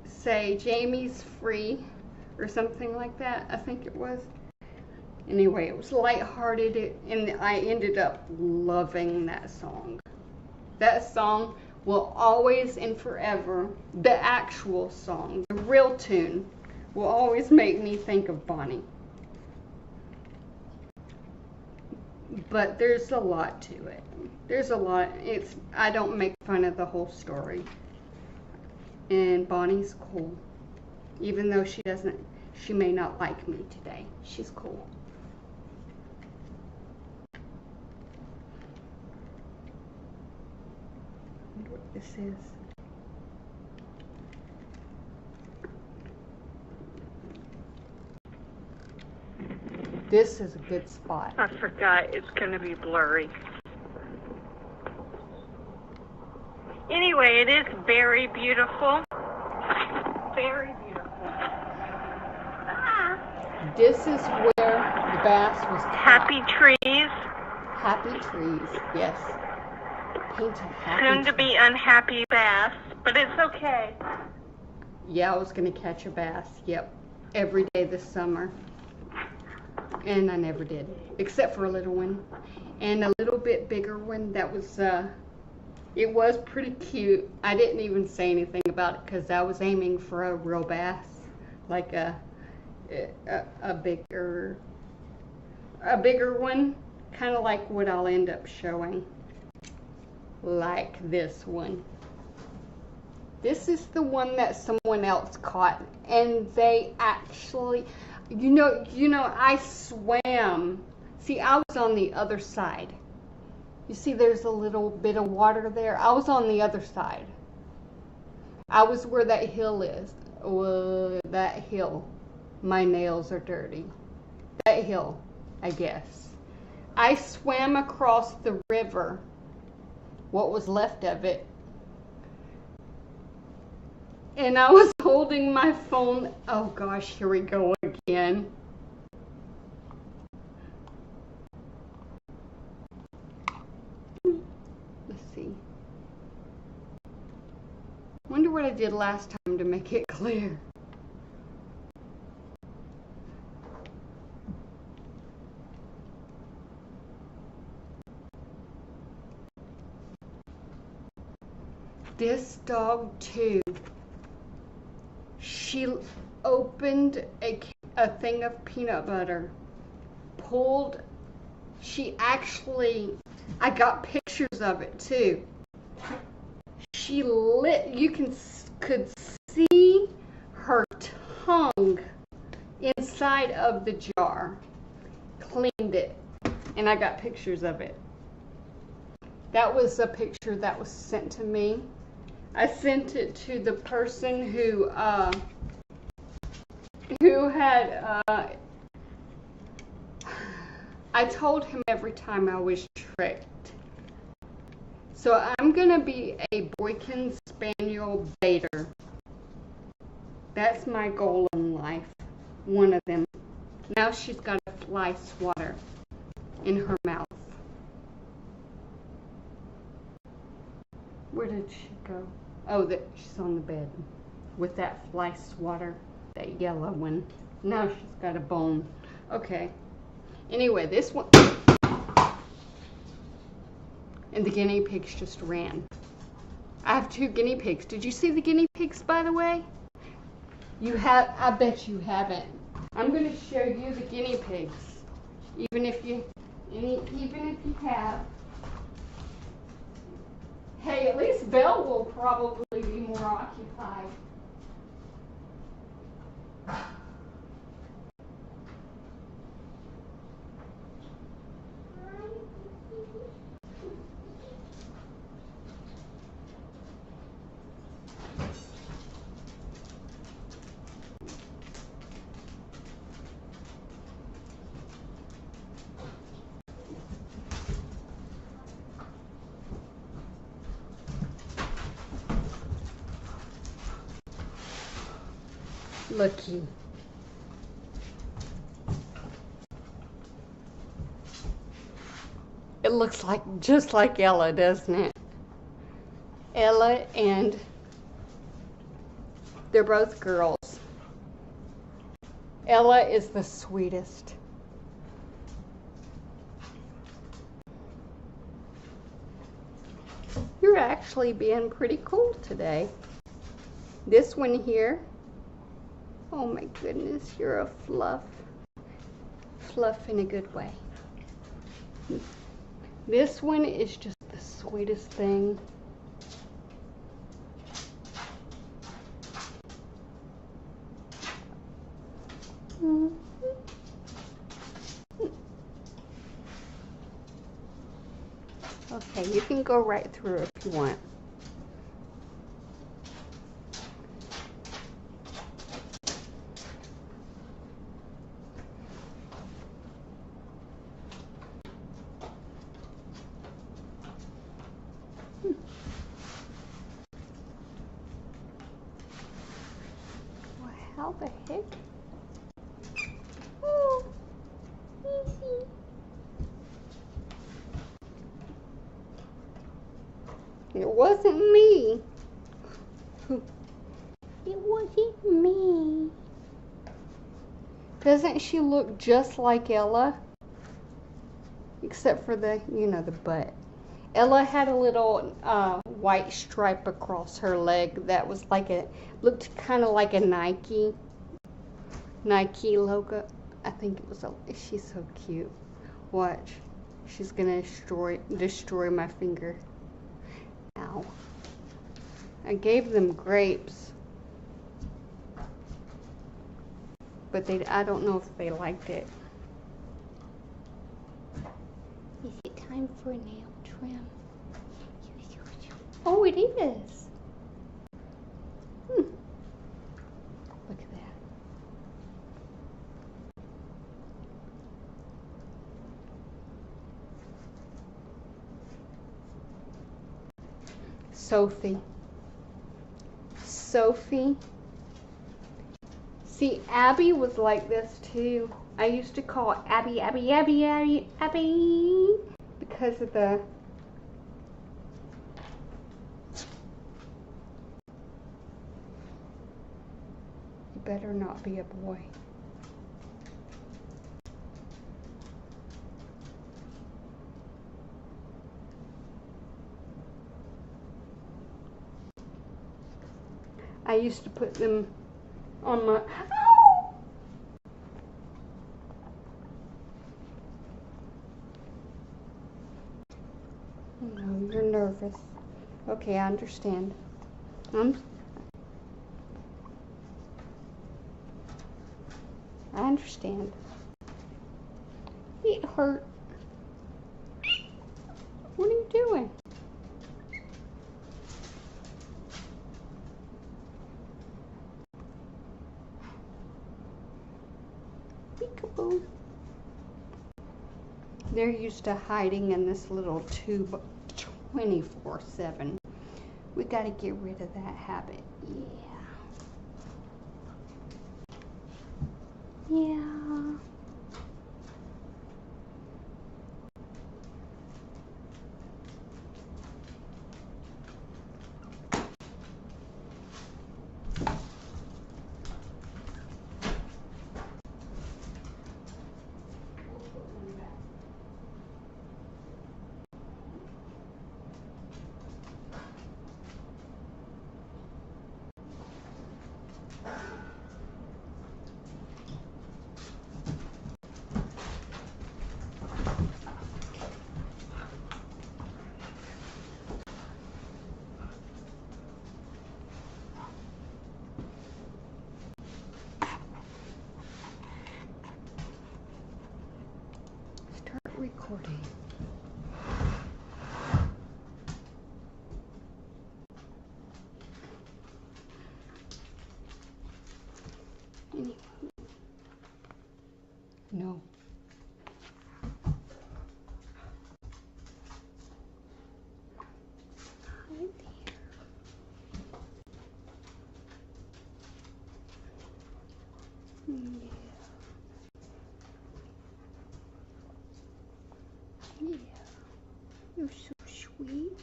say, Jamie's free, or something like that, I think it was. Anyway, it was lighthearted, and I ended up loving that song. That song will always and forever, the actual song, the real tune, will always make me think of Bonnie. But there's a lot to it. There's a lot. I don't make fun of the whole story. And Bonnie's cool. Even though she may not like me today. She's cool. I wonder what this is. This is a good spot. I forgot it's going to be blurry. Anyway, it is very beautiful. Very beautiful. This is where the bass was caught. Happy trees. Happy trees, yes. Paint a happy Soon to tree. be unhappy bass, but it's okay. Yeah, I was going to catch a bass, yep, every day this summer. And I never did, except for a little one. And a little bit bigger one that was, it was pretty cute. I didn't even say anything about it because I was aiming for a real bass, like a bigger one, kind of like what I'll end up showing, like this one. This is the one that someone else caught, and they actually, you know, I swam. See, I was on the other side. You see, there's a little bit of water there. I was on the other side. I was where that hill is. That hill. My nails are dirty. That hill, I guess. I swam across the river, what was left of it, and I was holding my phone. Oh gosh, here we go again. Let's see. Wonder what I did last time to make it clear. This dog too. She opened a thing of peanut butter, pulled, she actually, I got pictures of it too. She could see her tongue inside of the jar, cleaned it, and I got pictures of it. That was a picture that was sent to me. I sent it to the person who had, I told him every time I was tricked. So I'm going to be a Boykin Spaniel baiter. That's my goal in life. One of them. Now she's got a fly swatter in her mouth. Where did she go? Oh, she's on the bed with that fly swatter, that yellow one. Now she's got a bone. Okay. Anyway, this one. And the guinea pigs just ran. I have 2 guinea pigs. Did you see the guinea pigs, by the way? You have? I bet you haven't. I'm going to show you the guinea pigs. Even if you have. Hey, at least Belle will probably be more occupied. Looky. It looks like just like Ella, doesn't it? Ella, and they're both girls. Ella is the sweetest. You're actually being pretty cool today. This one here, oh my goodness, you're a fluff. Fluff in a good way. This one is just the sweetest thing. Okay, you can go right through if you want. Well, how the heck? Oh, easy. It wasn't me. It wasn't me. Doesn't she look just like Ella? Except for the, you know, the butt. Ella had a little white stripe across her leg that was like looked kind of like a Nike logo. I think it was she's so cute. Watch. She's gonna destroy my finger. Ow. I gave them grapes, but I don't know if they liked it. Is it time for a nail trim? Oh, it is. Look at that. Sophie. See, Abby was like this too. I used to call Abby because of the you better not be a boy. I used to put them on my... No, you're nervous. Okay, I understand. I understand. It hurt. What are you doing? Peekaboo. They're used to hiding in this little tube 24/7. We got to get rid of that habit. Yeah. Start recording. No. Yeah. You're so sweet.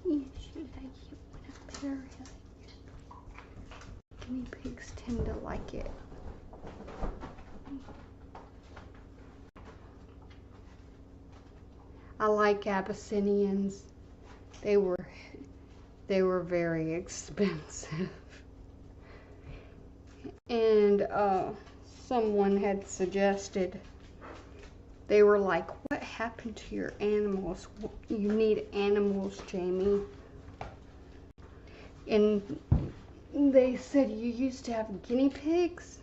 Yes, she likes it when I pet her head. Guinea pigs tend to like it. I like Abyssinians. They were very expensive. And someone had suggested, they were like, what happened to your animals? You need animals, Jamie. And they said, you used to have guinea pigs?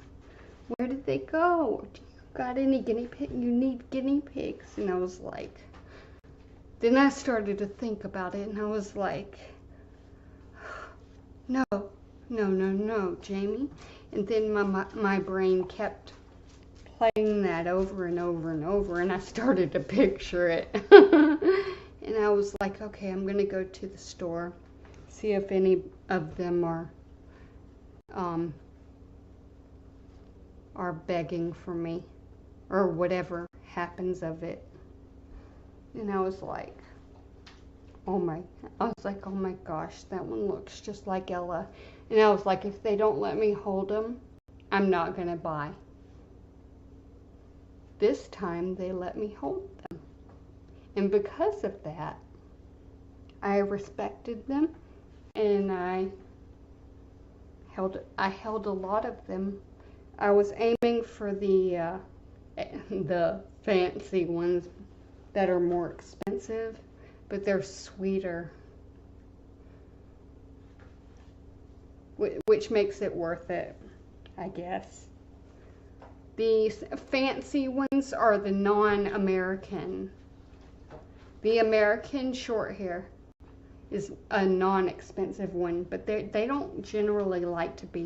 Where did they go? Do you got any guinea pigs? You need guinea pigs. And I was like, then I started to think about it, and I was like, no, Jamie. And then my brain kept playing that over and over and over, and I started to picture it. And I was like, okay, I'm going to go to the store, see if any of them are begging for me, or whatever happens of it. And I was like, oh my gosh, that one looks just like Ella. And I was like, if they don't let me hold them, I'm not going to buy. This time they let me hold them. And because of that, I respected them, and I held a lot of them. I was aiming for the fancy ones, that are more expensive, but they're sweeter, which makes it worth it, I guess. These fancy ones are the non-American. The American short hair is a non-expensive one, but they don't generally like to be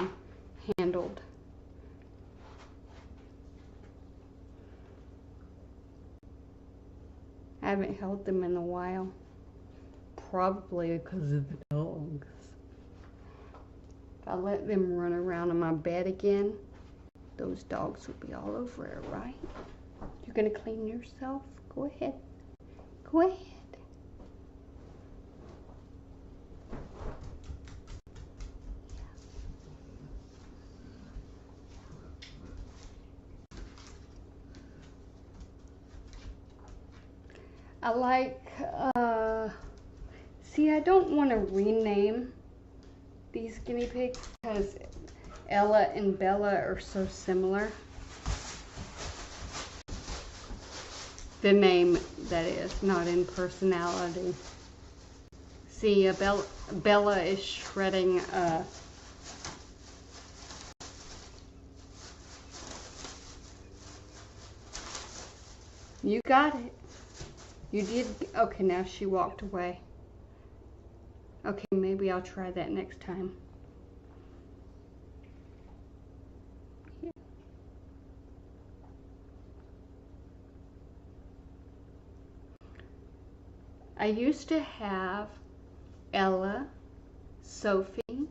handled. I haven't held them in a while, probably because of the dogs. If I let them run around on my bed again, those dogs will be all over it, right? You're gonna clean yourself? Go ahead. Go ahead. I like, see, I don't want to rename these guinea pigs because Ella and Bella are so similar. The name, that is, not in personality. See, Bella is shredding you got it. You did. Okay, now she walked away. Okay, maybe I'll try that next time. Yeah. I used to have Ella, Sophie,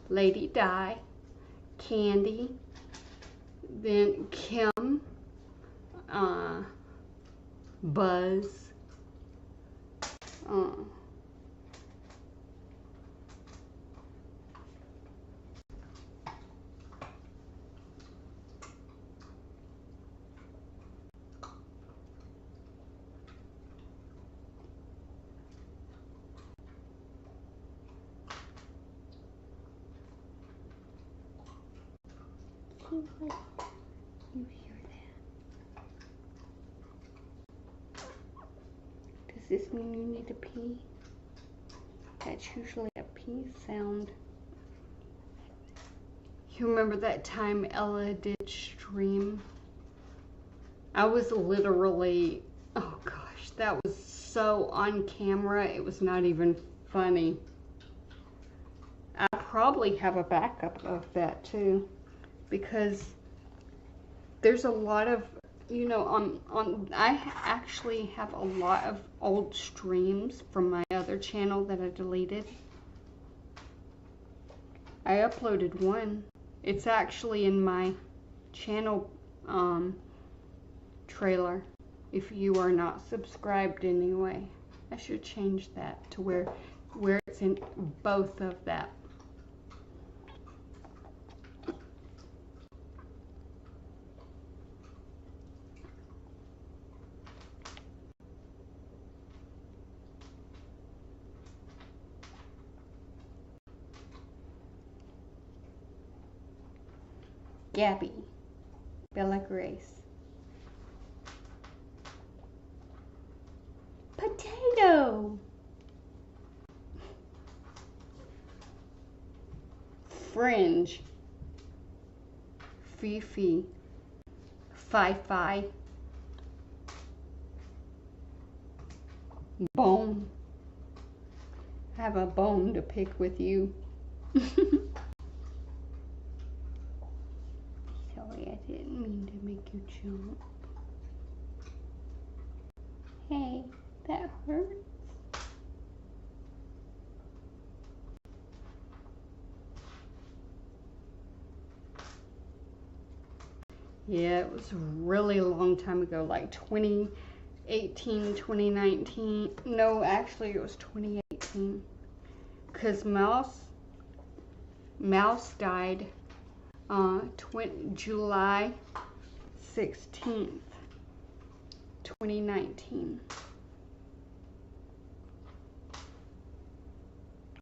Lady Di, Candy, then Kim, Buzz, you hear that? Does this mean you need to pee? That's usually a pee sound. You remember that time Ella did stream? I was literally, oh gosh, that was so on camera, it was not even funny. I probably have a backup of that too, because there's a lot of, you know, I actually have a lot of old streams from my other channel that I deleted. I uploaded one. It's actually in my channel trailer. If you are not subscribed anyway, I should change that to where it's in both of that. Gabby, Bella Grace. Potato. Fringe. Fifi. Fi-Fi. Bone. I have a bone to pick with you. Sorry, I didn't mean to make you jump. Hey, that hurts. Yeah, it was a really long time ago, like 2018, 2019. No, actually it was 2018. Because Mouse died July 16th, 2019.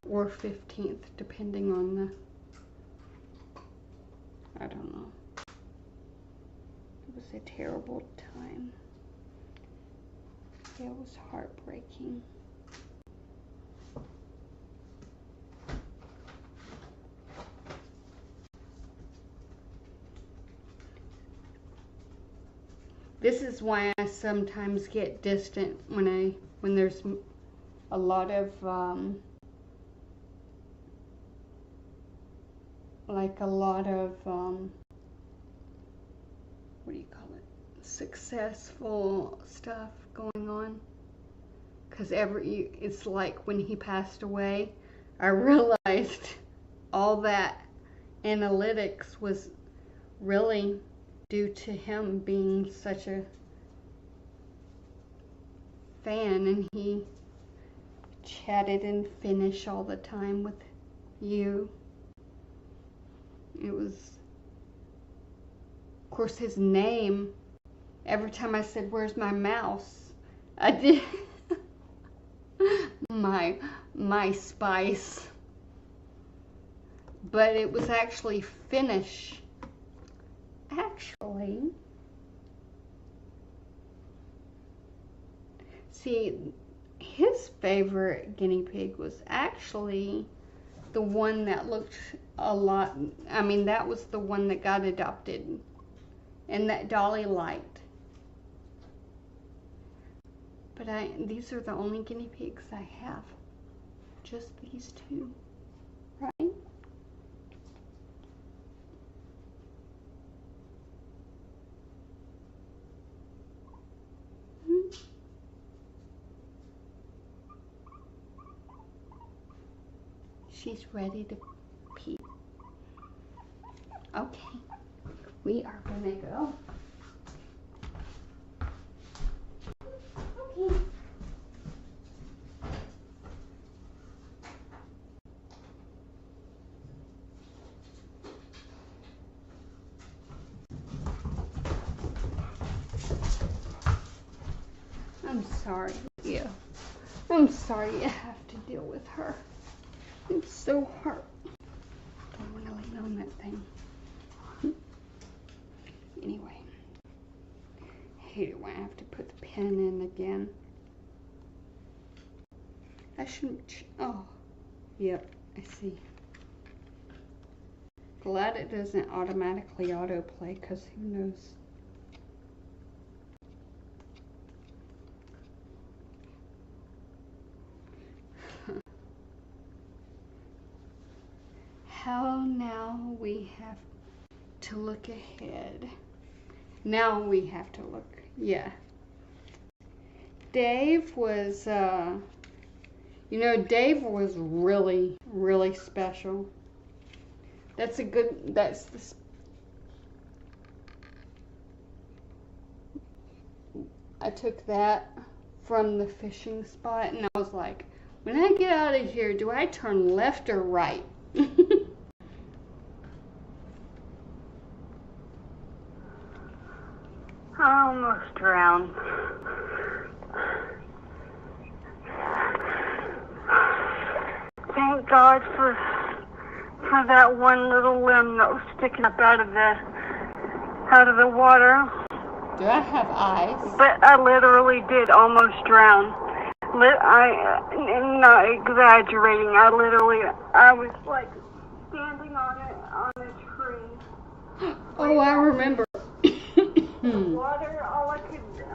Or 15th, depending on the, I don't know. It was a terrible time. It was heartbreaking. This is why I sometimes get distant when there's a lot of what do you call it? Successful stuff going on. Because it's like when he passed away, I realized all that analytics was really due to him being such a fan, and he chatted in Finnish all the time with you. It was, of course, his name. Every time I said, "Where's my mouse?" I did my spice, but it was actually Finnish. Actually, see, his favorite guinea pig was actually the one that looked a lot, I mean, that was the one that got adopted and that Dolly liked. But these are the only guinea pigs I have. Just these two, right? She's ready to pee. Okay, we are gonna go. Okay. I'm sorry, yeah. I'm sorry you have to deal with her. It's so hard. Don't want to lean on that thing. Anyway, I hate it when I have to put the pen in again. I shouldn't. Oh, yep, I see. Glad it doesn't automatically autoplay, because who knows. How now we have to look ahead. Now we have to look, yeah. Dave was, Dave was really, really special. I took that from the fishing spot, and I was like, when I get out of here, do I turn left or right? I almost drowned. Thank God for that one little limb that was sticking up out of the water. Do I have eyes? But I literally did almost drown. I'm not exaggerating. I was like standing on a tree. Oh, I remember. The water,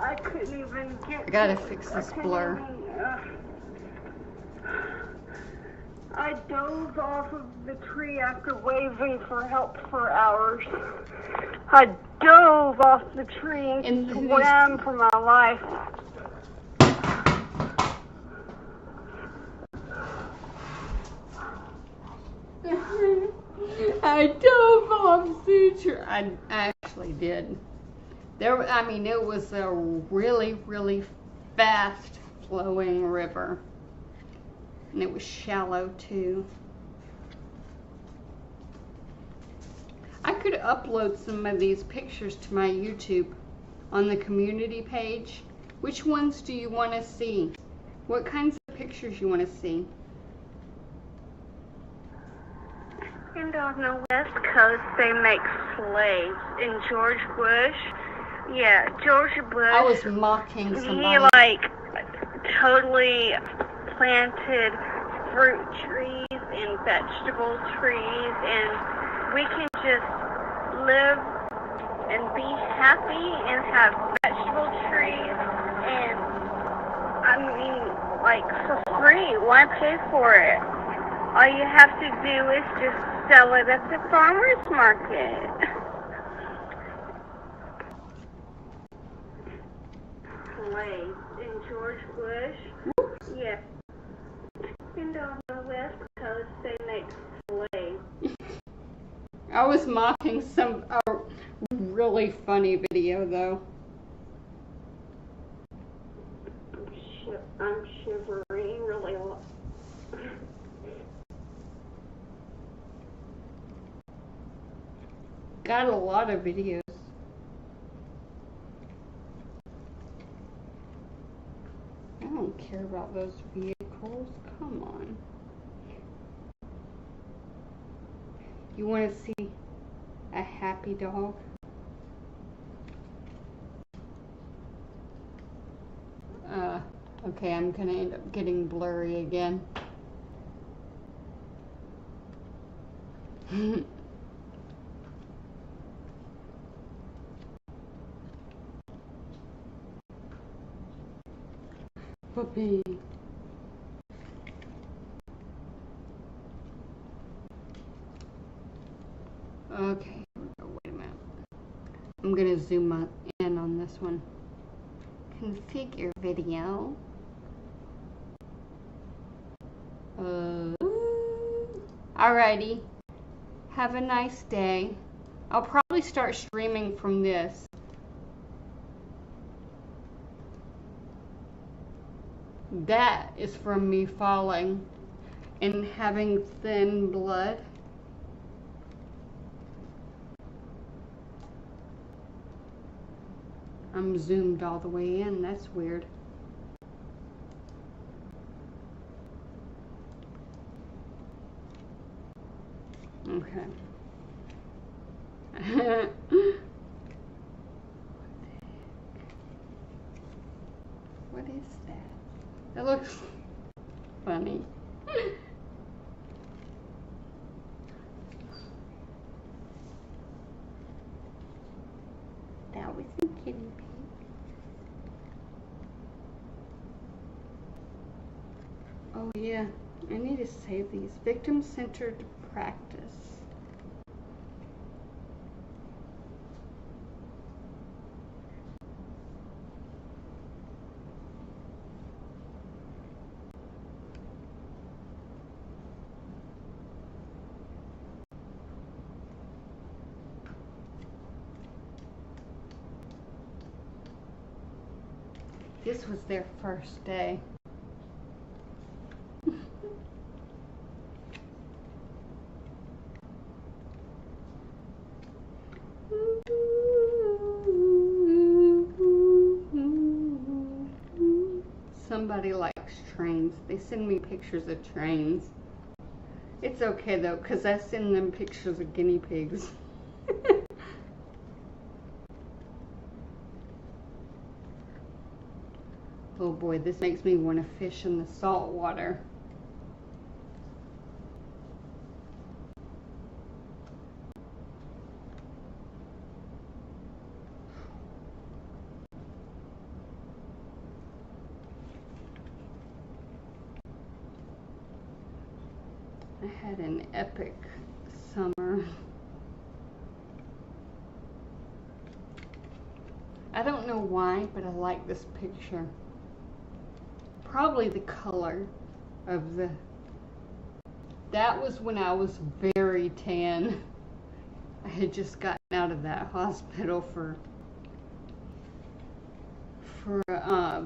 I couldn't even get. I gotta fix this blur. I dove off of the tree after waving for help for hours. I dove off the tree and swam for my life. I dove off the tree. I actually did. It was a really, really fast flowing river. And it was shallow too. I could upload some of these pictures to my YouTube on the community page. Which ones do you want to see? What kinds of pictures you want to see? And on the West Coast, they make slaves. And George Bush, I was mocking somebody. totally planted fruit trees and vegetable trees, and we can just live and be happy and have vegetable trees, and I mean, like, for free. Why pay for it? All you have to do is just sell it at the farmer's market. Slay. And George Bush? Yes. And on the West Coast, they make slay. I was mocking a really funny video, though. I'm shivering really. Got a lot of videos. I don't care about those vehicles. Come on. You want to see a happy dog? Okay, I'm gonna end up getting blurry again. Puppy. Okay, wait a minute. I'm gonna zoom in on this one. Configure video. Alrighty. Have a nice day. I'll probably start streaming from this. That is from me falling and having thin blood. I'm zoomed all the way in. That's weird. Okay. What is that? That looks funny. That was a guinea pig. Oh yeah, I need to save these. Victim-centered practice. This was their first day. Somebody likes trains. They send me pictures of trains. It's okay though, because I send them pictures of guinea pigs. Oh boy, this makes me want to fish in the salt water. I had an epic summer. I don't know why, but I like this picture. Probably the color of the... That was when I was very tan. I had just gotten out of that hospital for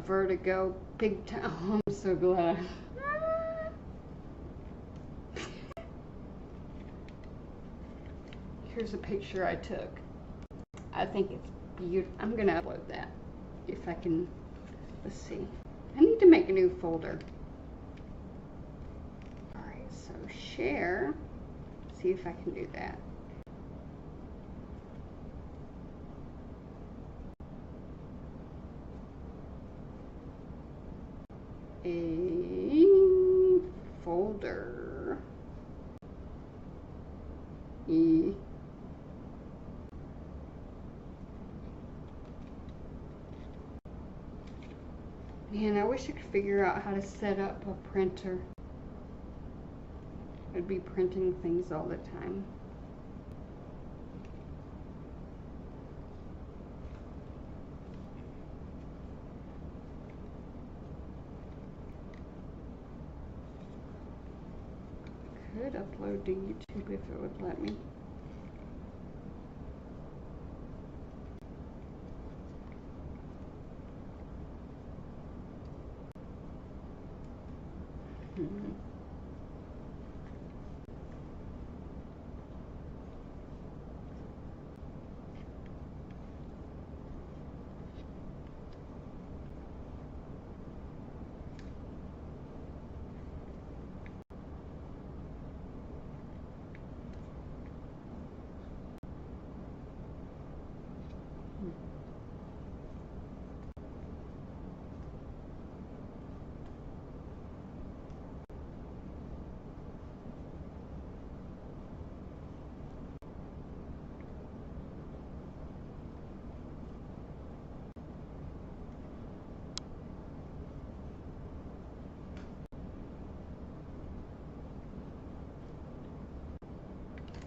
vertigo. Big time. Oh, I'm so glad. Here's a picture I took. I think it's beautiful. I'm gonna upload that if I can. Let's see. I need to make a new folder. Alright, so share. See if I can do that. a folder. Man, I wish I could figure out how to set up a printer. I'd be printing things all the time. Could upload to YouTube if it would let me.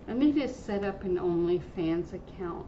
I need to set up an OnlyFans account.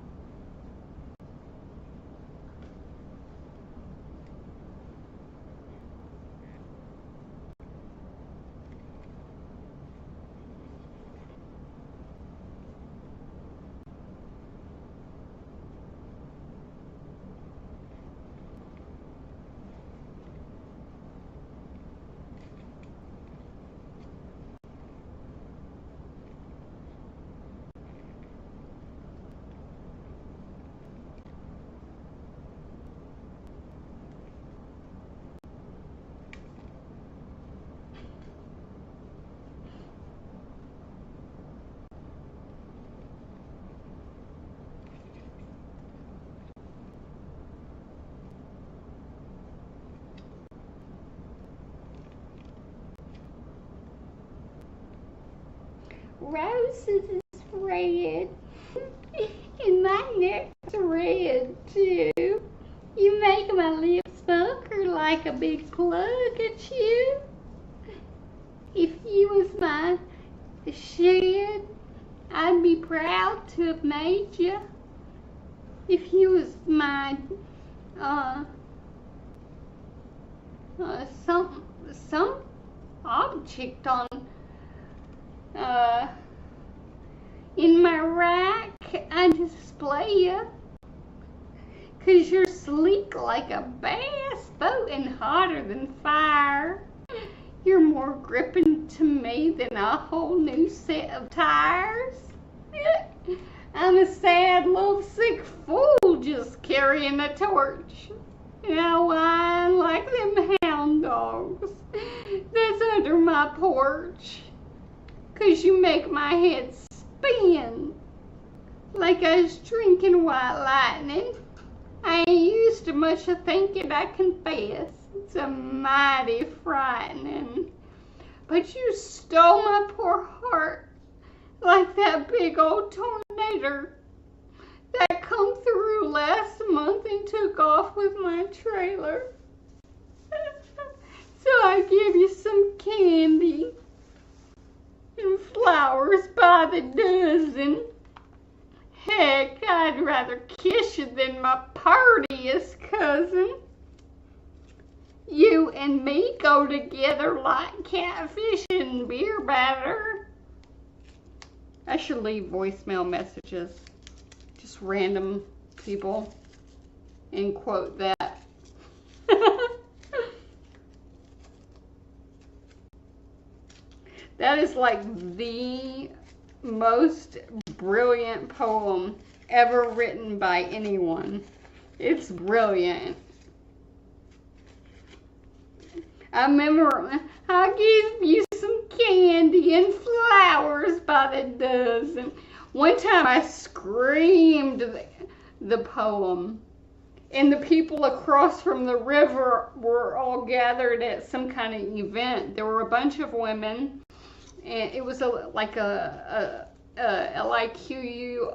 Rose's is red, and my neck's red too. You make my lips pucker like a big plug at you. If you was my shed, I'd be proud to have made you. If you was my some object on in my rack, I display you, 'cause you're sleek like a bass boat and hotter than fire. You're more gripping to me than a whole new set of tires. I'm a sad, lovesick fool just carrying a torch, and I whine like them hound dogs that's under my porch. 'Cause you make my head spin like I was drinking white lightning. I ain't used to much of thinking, I confess. It's a mighty frightening. But you stole my poor heart like that big old tornado that come through last month and took off with my trailer. So I give you some candy and flowers by the dozen. Heck, I'd rather kiss you than my purtiest cousin. You and me go together like catfish and beer batter. I should leave voicemail messages, just random people, and quote that. That is like the most brilliant poem ever written by anyone. It's brilliant. I remember I gave you some candy and flowers by the dozen. One time I screamed the poem. And the people across from the river were all gathered at some kind of event. There were a bunch of women, and it was like a LIQUOR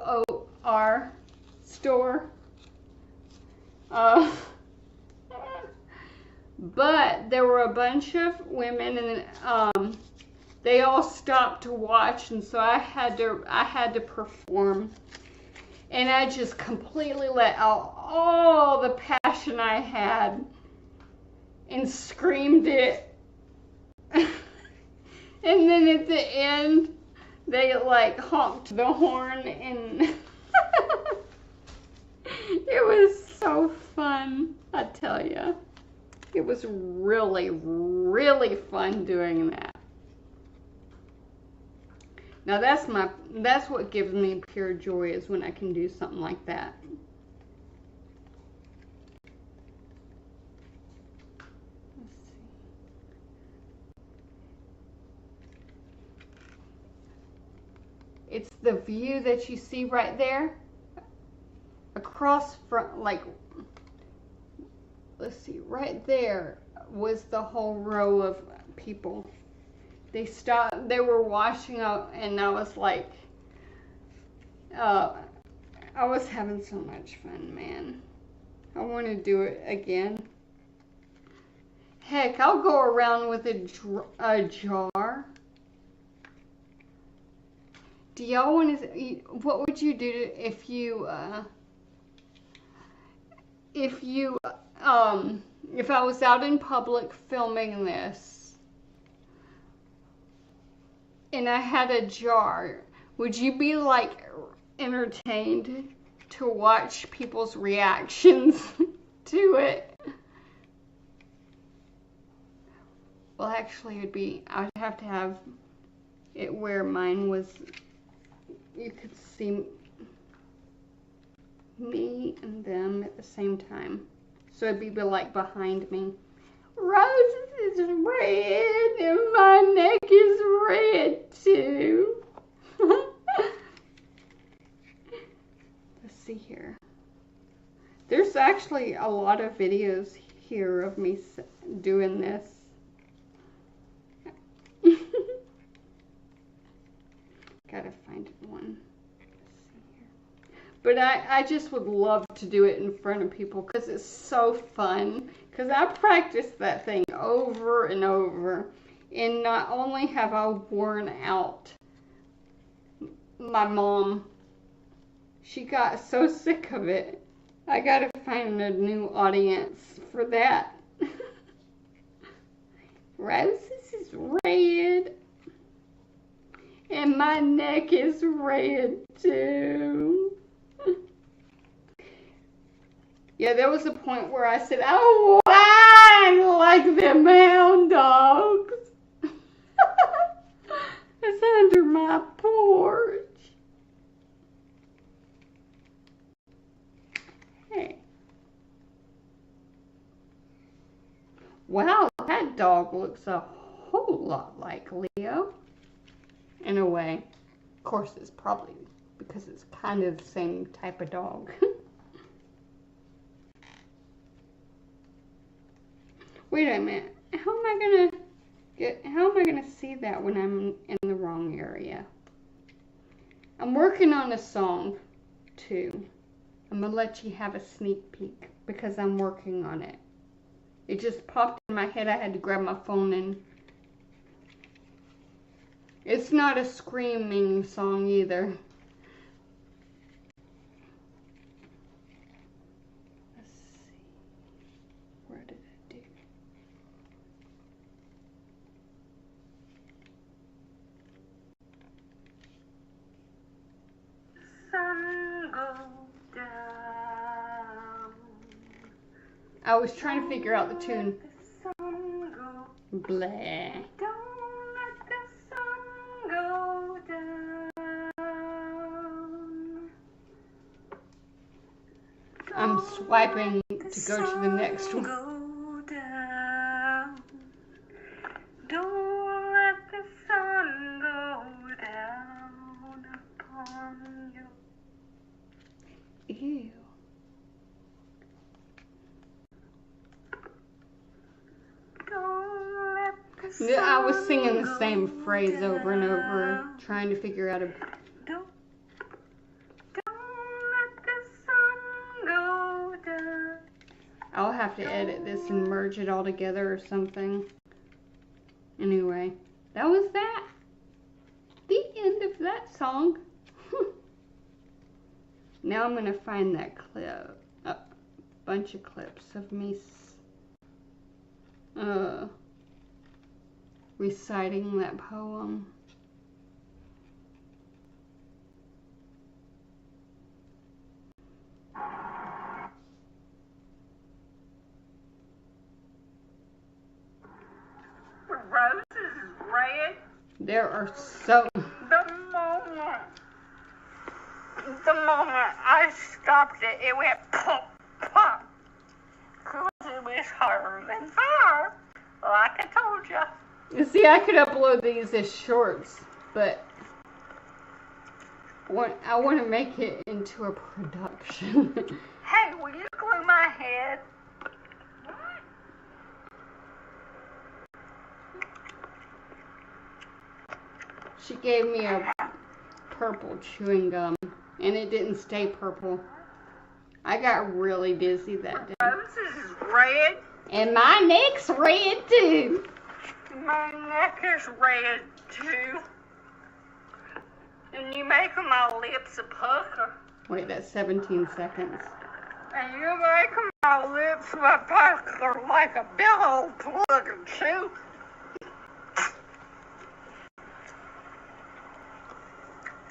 store. But there were a bunch of women, and they all stopped to watch, and so I had to perform. And I just completely let out all the passion I had and screamed it. And then at the end, they like honked the horn, and it was so fun, I tell you. It was really, really fun doing that. Now that's what gives me pure joy, is when I can do something like that. Let's see. It's the view that you see right there. Across from, like, let's see, right there was the whole row of people. They stopped, they were washing up, and I was like, I was having so much fun, man. I want to do it again. Heck, I'll go around with a jar. Do y'all want to, what would you do if I was out in public filming this, and I had a jar? Would you be like entertained to watch people's reactions to it? Well, actually, I'd have to have it where mine was, you could see me and them at the same time. So it'd be like behind me. Rose is red and my neck is red too. Let's see here. There's actually a lot of videos here of me doing this. Gotta find one. But I just would love to do it in front of people, because it's so fun. Because I practiced that thing over and over. And not only have I worn out my mom, she got so sick of it. I gotta find a new audience for that. Roses is red. And my neck is red too. Yeah, there was a point where I said, I whine like them hound dogs. It's under my porch. Hey. Wow, that dog looks a whole lot like Leo. In a way. Of course, it's probably because it's kind of the same type of dog. Wait a minute. How am I gonna see that when I'm in the wrong area? I'm working on a song too. I'm gonna let you have a sneak peek because I'm working on it. It just popped in my head. I had to grab my phone, and it's not a screaming song either. Let's see. Where did it do? Sun goes down. I was trying to figure out the tune. The sun goes Blah. Don't let the sun go down. I'm swiping to go to the next one. Go down. Don't let the sun go down upon you. Ew. Yeah, I was singing the same phrase over and over, trying to figure out a... Don't let the sun go down. I'll have to edit this and merge it all together or something. Anyway, that was that. The end of that song. Now I'm going to find that clip. A bunch of clips of me reciting that poem. Roses is red. There are so... The moment I stopped it, it went pop, pop. Cause it was harder than fire, like I told you. You see, I could upload these as shorts, but I want to make it into a production. Hey, will you glue my head? She gave me a purple chewing gum, and it didn't stay purple. I got really dizzy that day. Roses is red. And my neck's red too. My neck is red too. And you make my lips a pucker. Wait, that's 17 seconds. And you make my lips a pucker like a big old plug of chew.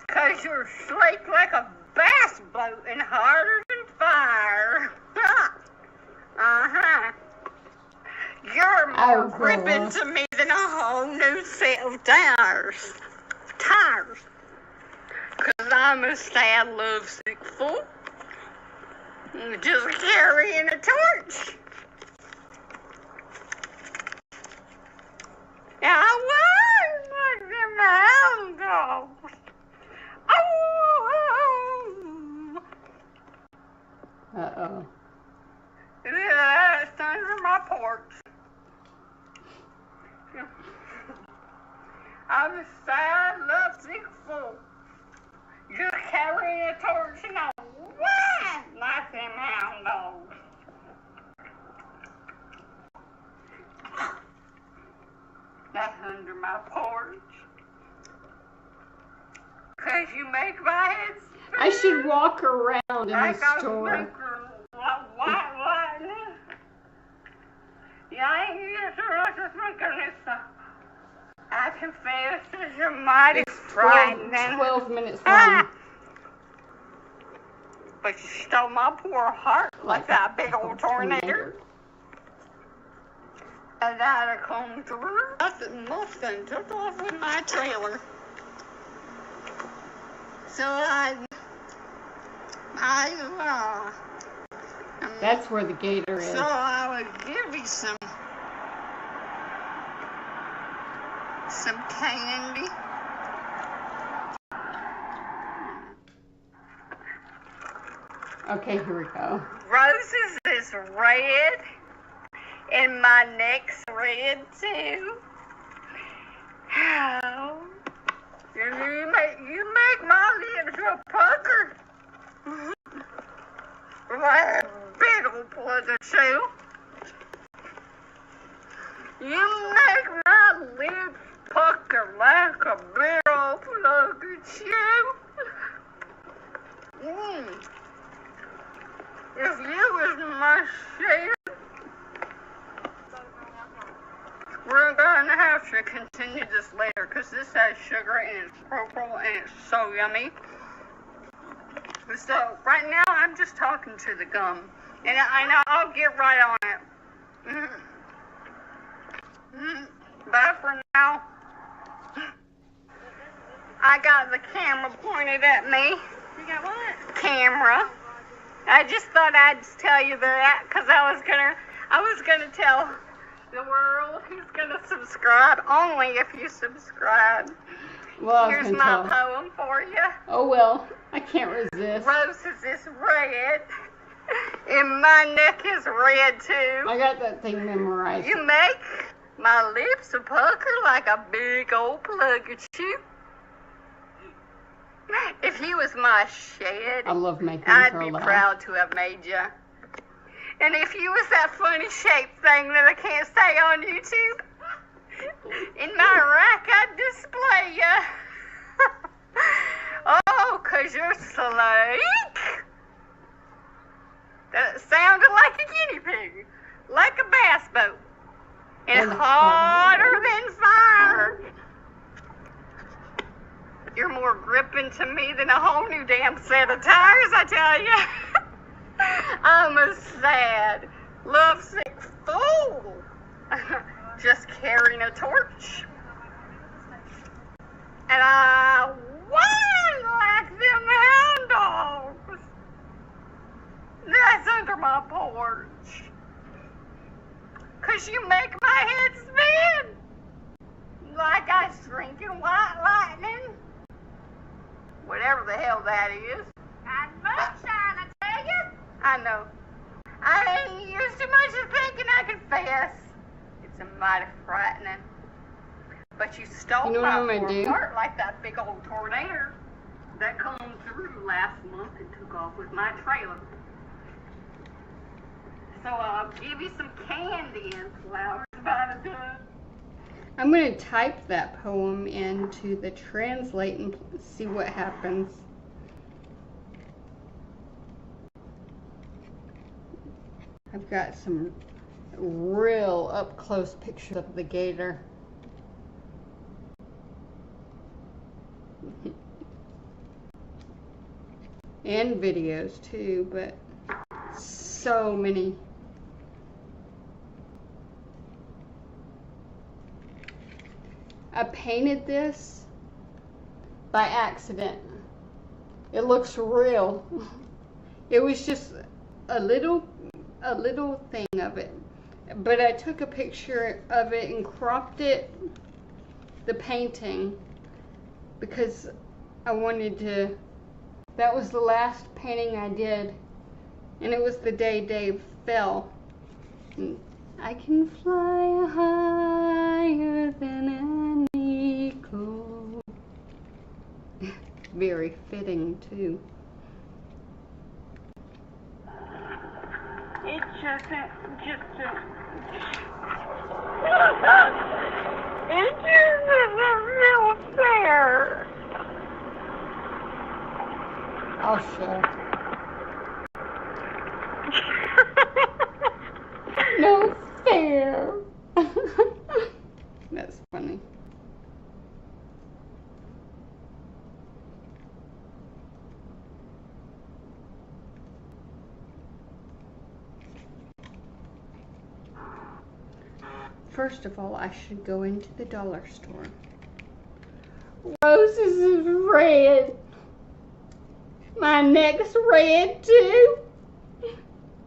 Cause you're sleek like a bass boat and harder than fire. Uh-huh. You're more gripping to me than a whole new set of tires. Cause I'm a sad lovesick fool. Just carrying a torch. And I was like them hound dogs. Oh. Uh-oh. Yeah, it's under my porch. I'm a sad, lovesick fool. Just carrying a torch and I'm like them hound dogs. That's under my porch. Cause you make my head spin. I should walk around in the store. What? Yeah, I ain't used to rush this making this. I confess that you're mighty frightening. 12 minutes long. But you stole my poor heart like that big old tornado. And I'd have come through. Nothing took off with my trailer. So That's where the gator is. So I would give you some candy. Okay, here we go. Roses is red, and my neck's red too. How? You make my lips a pucker. Like a big old plug of chew. You make my lips pucker like a big old plug of chew. If you was my share, we're gonna have to continue this later because this has sugar and it's purple and it's so yummy. So right now I'm just talking to the gum, and I know I'll get right on it. But for now, I got the camera pointed at me. You got what? Camera. I just thought I'd tell you that because I was gonna tell the world who's gonna subscribe only if you subscribe. Well, here's my poem for you. Oh well, I can't resist. Roses is red, and my neck is red too. I got that thing memorized. You make My lips are puckered like a big old plug of chew. If you was my shed, I love making I'd her be laugh. proud to have made you. And if you was that funny shaped thing that I can't say on YouTube, in my rack I'd display you. Oh, 'cause you're sleek. That sounded like a guinea pig, like a bass boat, and hotter than fire. You're more gripping to me than a whole new damn set of tires, I tell you. I'm a sad, lovesick fool, just carrying a torch. And I whine like them hound dogs that's under my porch. 'Cause you make my head spin like ice drinking white lightning. Whatever the hell that is. And moonshine, I tell you. I know. I ain't used to much of thinking, I confess. It's a mighty frightening. But you stole my poor heart like that big old tornado that come through last month and took off with my trailer. So I'll give you some candy and flowers by the dozen. I'm going to type that poem into the translate and see what happens. I've got some real up close pictures of the gator. And videos too, but so many. I painted this by accident. It looks real. It was just a little thing of it. But I took a picture of it and cropped it, the painting, because I wanted to, that was the last painting I did. And it was the day Dave fell. And I can fly higher than an eagle. Very fitting too. It just it just isn't real fair. Oh, sure. No fair. That's funny. First of all, I should go into the dollar store. Roses is red. My neck's red too.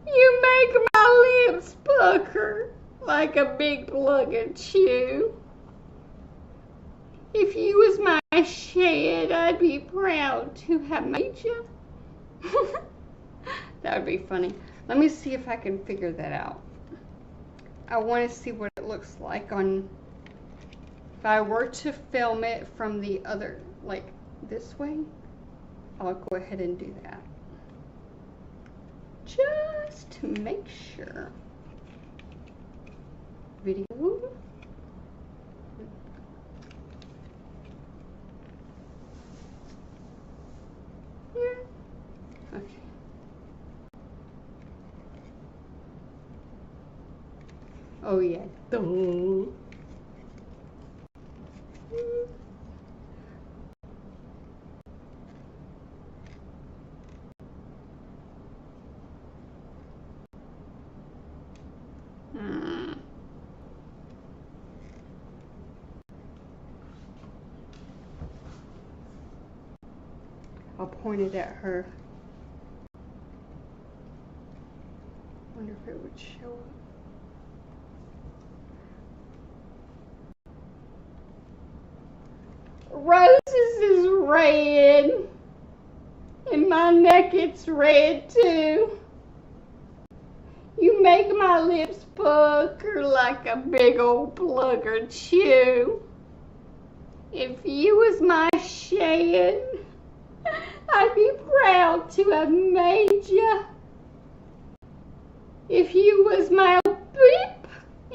You make my lips pucker like a big plug of chew. If you was my shed, I'd be proud to have made you. That would be funny. Let me see if I can figure that out. I want to see what it looks like on, if I were to film it from the other, like this way, I'll go ahead and do that. Just to make sure. Video. Yeah. Okay. Oh yeah. Duh. I'll point it at her. Wonder if it would show up. Roses is red. In my neck it's red too. You make my lips pucker like a big old plug or chew. If you was my shed, I'd be proud to have made ya. If you was my beep,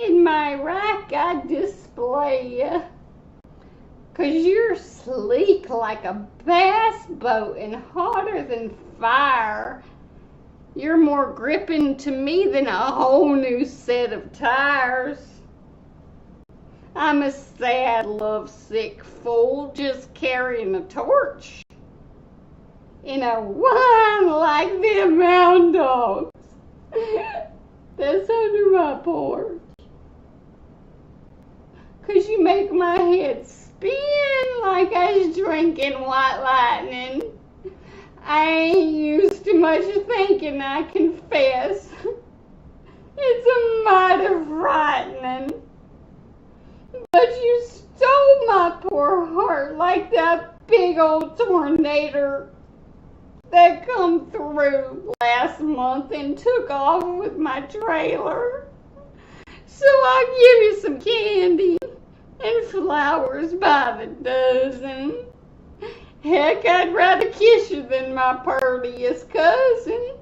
in my rack I'd display ya. 'Cause you're sleek like a bass boat and hotter than fire. You're more gripping to me than a whole new set of tires. I'm a sad, lovesick fool just carrying a torch in a wine like them hound dogs that's under my porch. 'Cause you make my head spin like I was drinking white lightning. I ain't used to much thinking, I confess. It's a mighty frightening. But you stole my poor heart like that big old tornado that come through last month and took off with my trailer. So I'll give you some candy and flowers by the dozen. Heck, I'd rather kiss you than my purtiest cousin.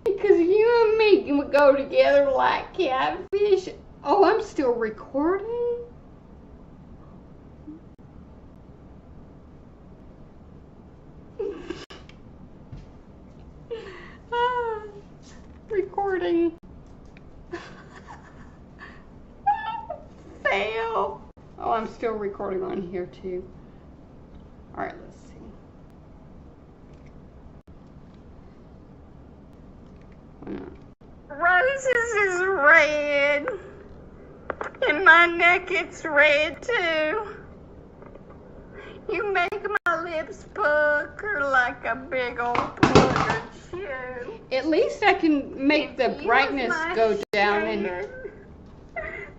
Because you and me can go together like catfish. Oh, I'm still recording? Recording. Fail. Oh, I'm still recording on here too. Alright, let's see. Roses is red. And my neck it's red too. You make my lips pucker like a big old plug or chew. At least I can make the brightness go down and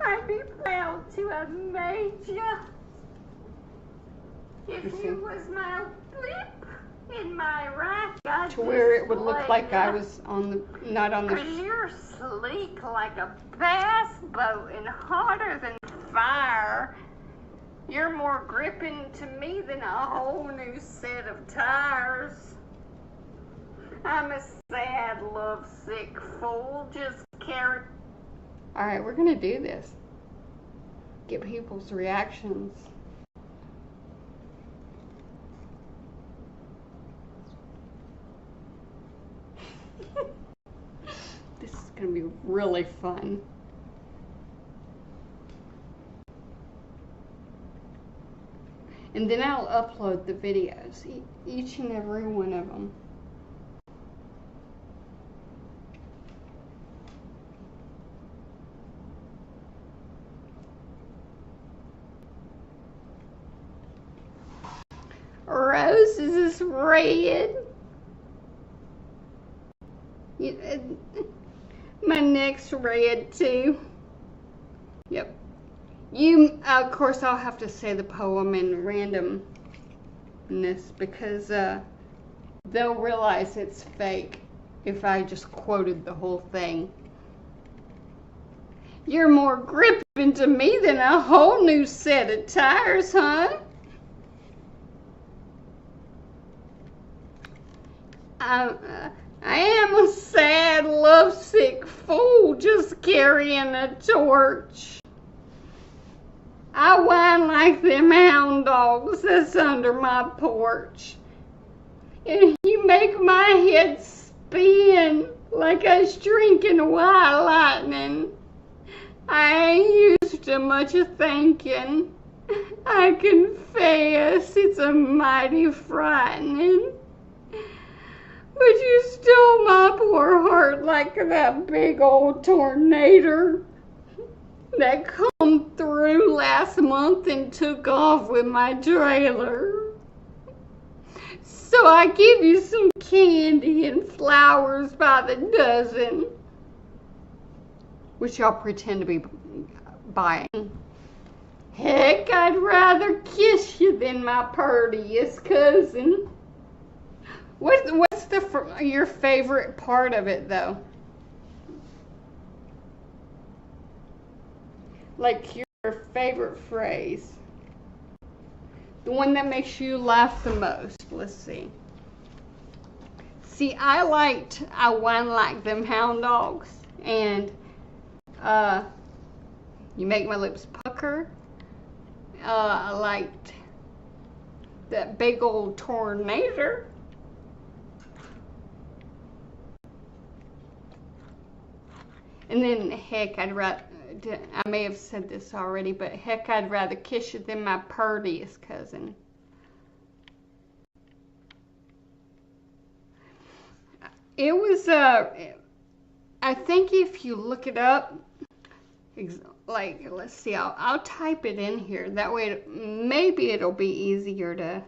I'd be proud to have made ya. If you was my blip in my rack, I'd to where it would look like I was on the, not on the. 'Cause you're sleek like a bass boat and hotter than fire. You're more gripping to me than a whole new set of tires. I'm a sad, lovesick fool, just carry. Alright, we're gonna do this. Get people's reactions. This is gonna be really fun. And then I'll upload the videos, each and every one of them. Roses is red. My neck's red too. Yep. Of course, I'll have to say the poem in randomness because they'll realize it's fake if I just quoted the whole thing. You're more gripping to me than a whole new set of tires, huh? I am a sad, lovesick fool just carrying a torch. I whine like them hound dogs that's under my porch. And you make my head spin like I was drinking white lightning. I ain't used to much of thinking. I confess it's a mighty frightening. But you stole my poor heart like that big old tornado that come through last month and took off with my trailer. So I give you some candy and flowers by the dozen, which I'll pretend to be buying. Heck, I'd rather kiss you than my purtiest cousin. What's your favorite part of it, though? Like your favorite phrase. The one that makes you laugh the most. Let's see. See, I whine like them hound dogs. And you make my lips pucker. I liked that big old tornado. And then, heck, I may have said this already, but heck, I'd rather kiss you than my purtiest cousin. It was, I think if you look it up, like, let's see, I'll type it in here. That way, maybe it'll be easier to,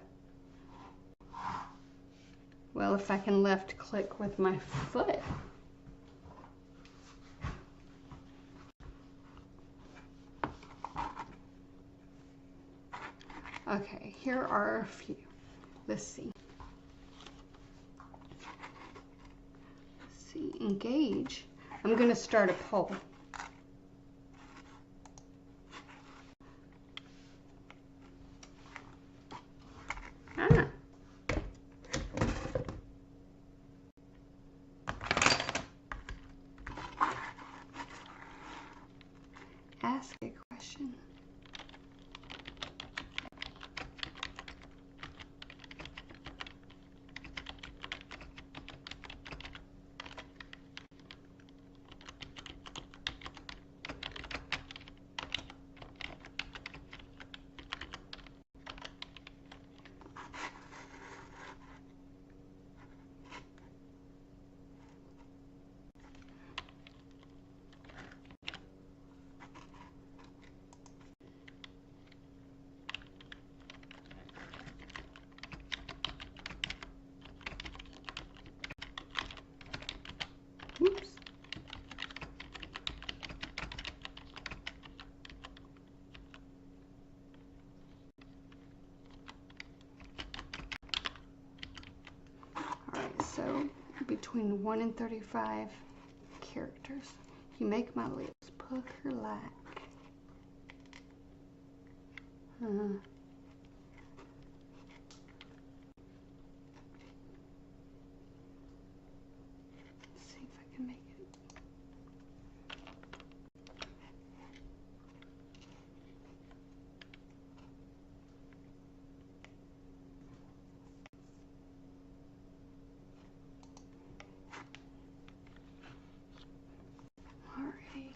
well, if I can left click with my foot. Okay, here are a few. Let's see. Let's see, engage. I'm going to start a poll. Ah. Ask a question. Oops. Alright, so between 1 and 35 characters. You make my lips pucker like. Let's see if I can make it. Alrighty.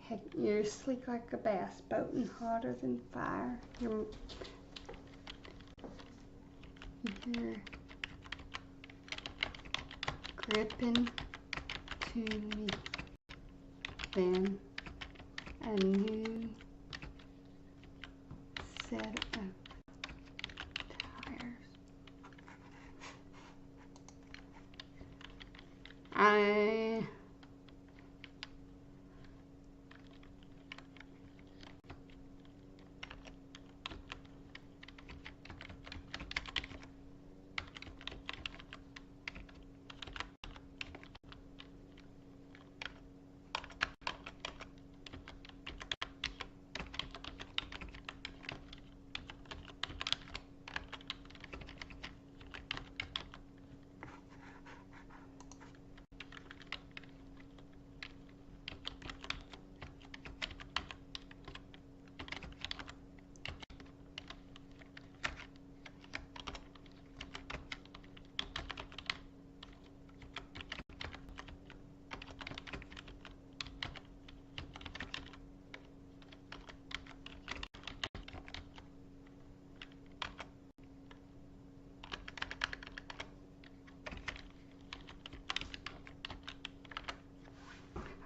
Heck, you're sleek like a bass boat and hotter than fire. You're gripping to me. Then a new set of tires.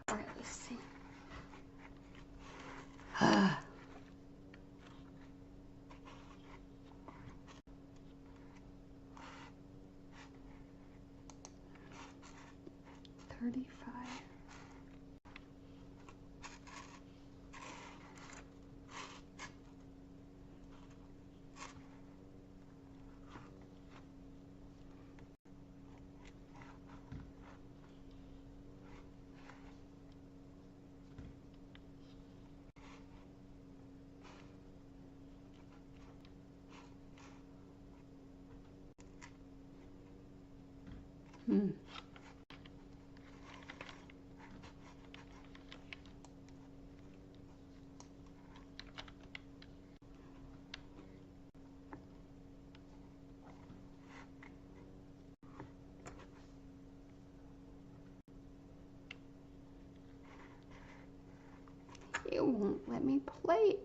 Alright, let's see. 35. won't let me play it.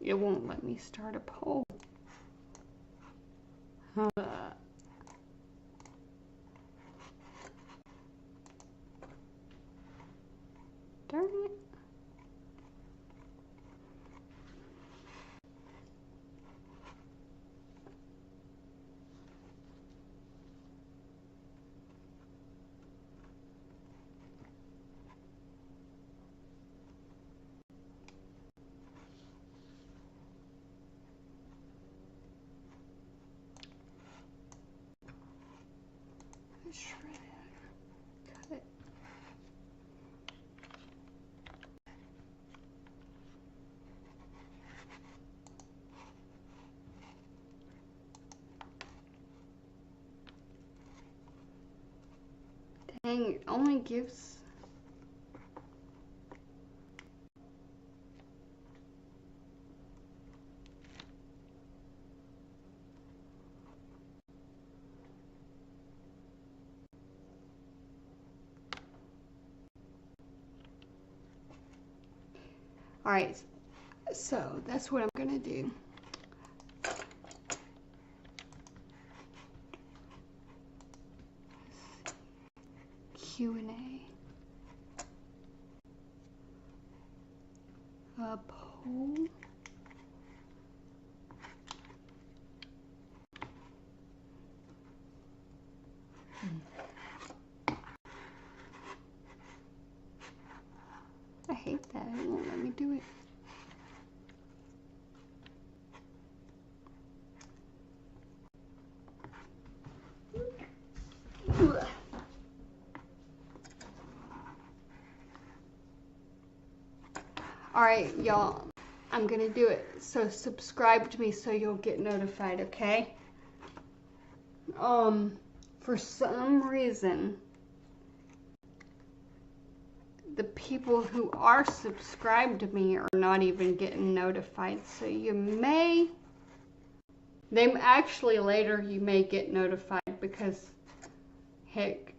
It won't let me start a poll. Darn it. Shred it. Cut it. Dang, it only gives... Alright, so that's what I'm gonna do. Q&A. A poll. I hate that. It won't let me do it. Alright, y'all. I'm gonna do it. So subscribe to me so you'll get notified, okay? For some reason, the people who are subscribed to me are not even getting notified. So you may, actually later you may get notified because, heck,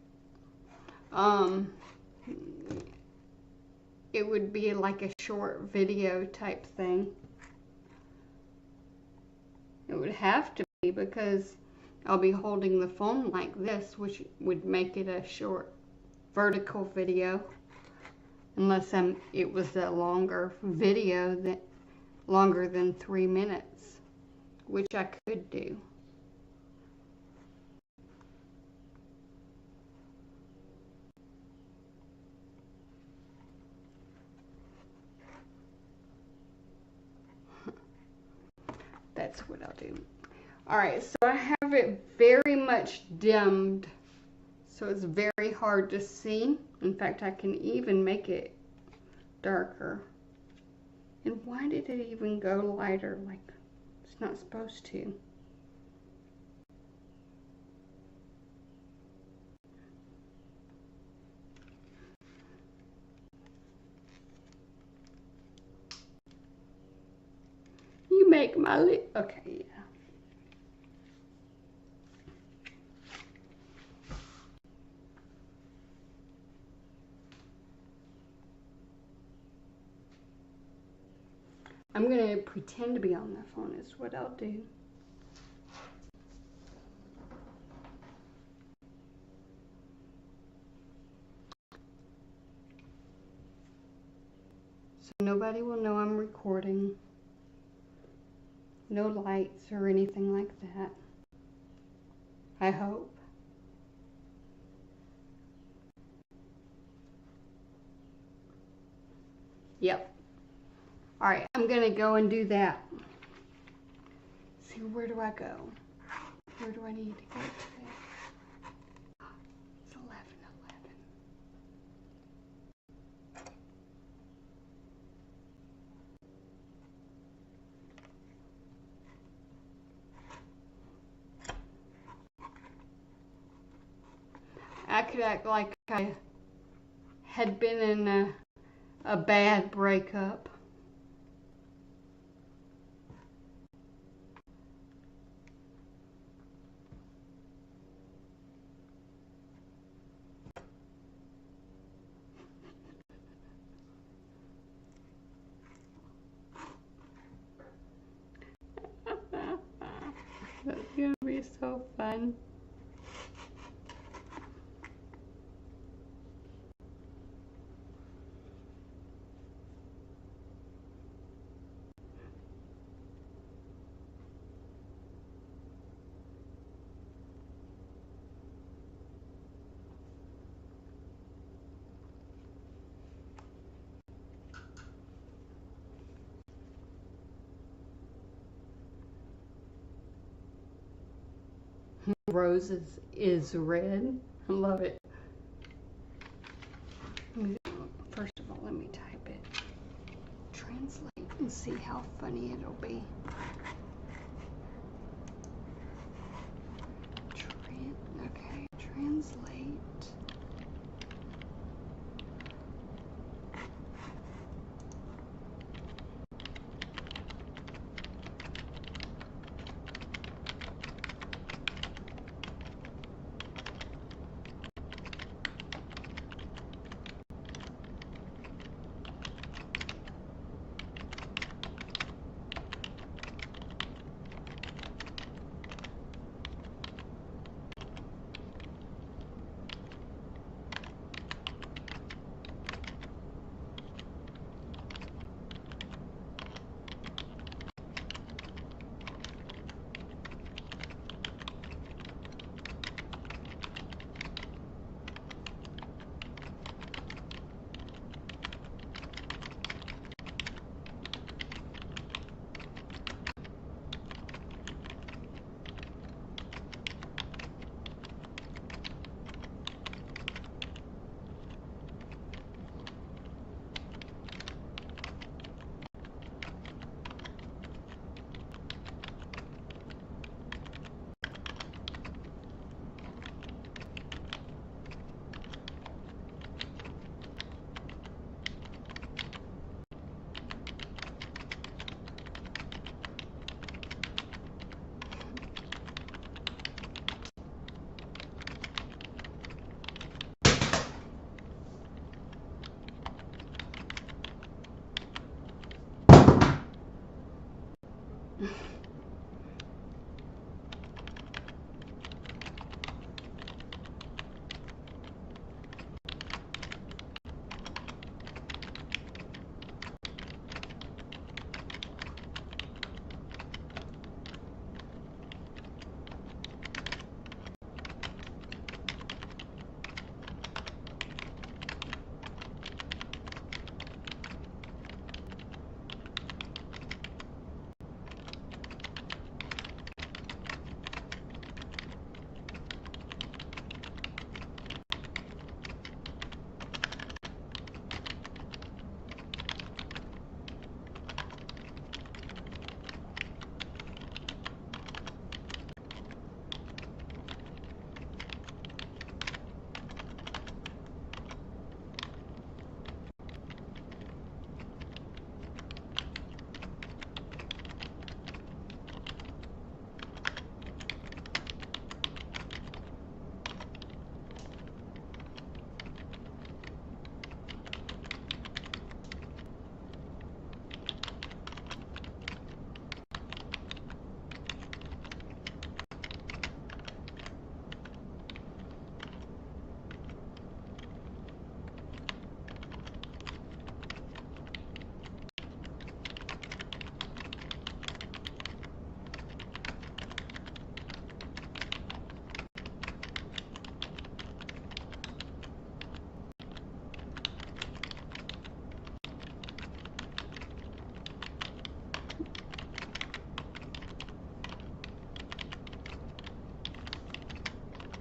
it would be like a short video type thing. It would have to be because I'll be holding the phone like this, which would make it a short vertical video. Unless it was a longer video, longer than 3 minutes, which I could do. That's what I'll do. Alright, so I have it very much dimmed, so it's very hard to see. In fact, I can even make it darker. And why did it even go lighter? Like, it's not supposed to. You make my lip. Okay, yeah. I'm going to pretend to be on the phone is what I'll do. So nobody will know I'm recording. No lights or anything like that. I hope. Yep. Alright, I'm going to go and do that. See, where do I go? Where do I need to go today? It's 11:11. could act like I had been in a bad breakup. That's gonna be so fun. Roses is red. I love it. First of all, let me type it. Translate and see how funny it'll be. Okay, translate.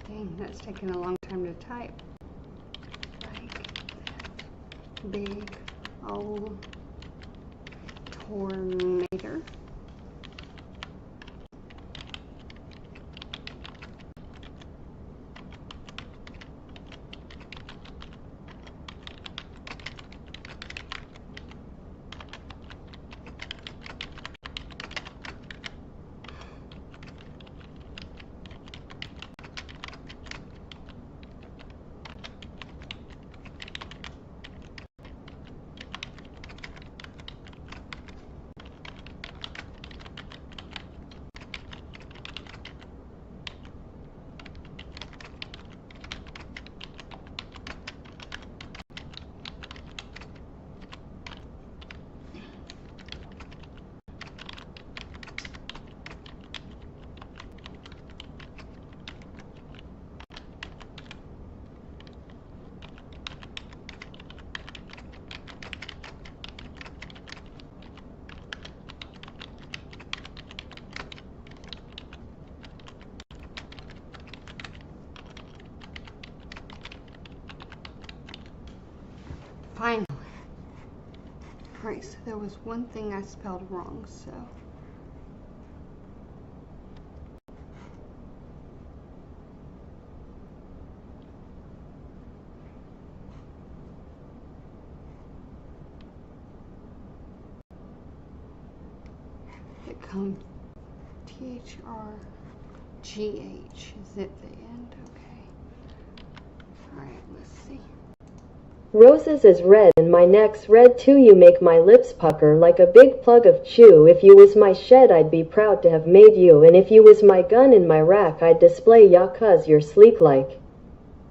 Dang, that's taking a long time to type. Like big old tornado. Finally. Alright, so there was one thing I spelled wrong, so. It comes THRGH. Is it the end? Okay. Alright, let's see. Roses is red and my neck's red too. You make my lips pucker like a big plug of chew. If you was my shed I'd be proud to have made you, and if you was my gun in my rack I'd display ya, 'cause you're sleek like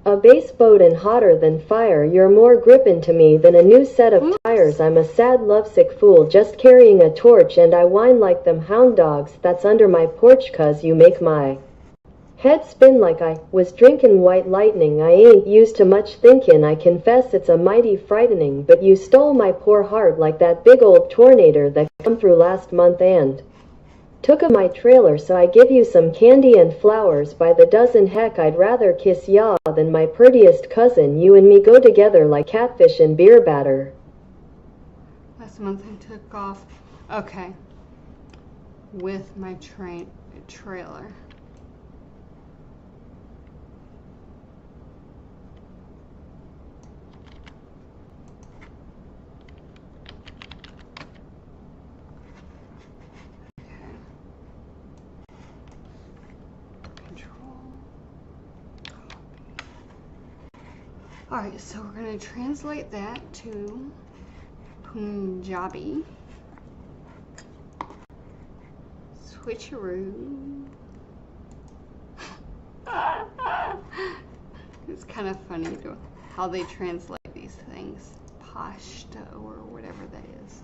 a bass boat and hotter than fire. You're more grippin' to me than a new set of tires. I'm a sad lovesick fool just carrying a torch, and I whine like them hound dogs that's under my porch, 'cause you make my head spin like I was drinkin' white lightning. I ain't used to much thinkin', I confess it's a mighty frightening, but you stole my poor heart like that big old tornado that come through last month and took my trailer, so I give you some candy and flowers by the dozen. Heck, I'd rather kiss ya than my prettiest cousin. You and me go together like catfish and beer batter. Last month I took off. Okay. With my trailer. Alright, so we're going to translate that to Punjabi. Switcheroo. It's kind of funny how they translate these things. Pashto or whatever that is.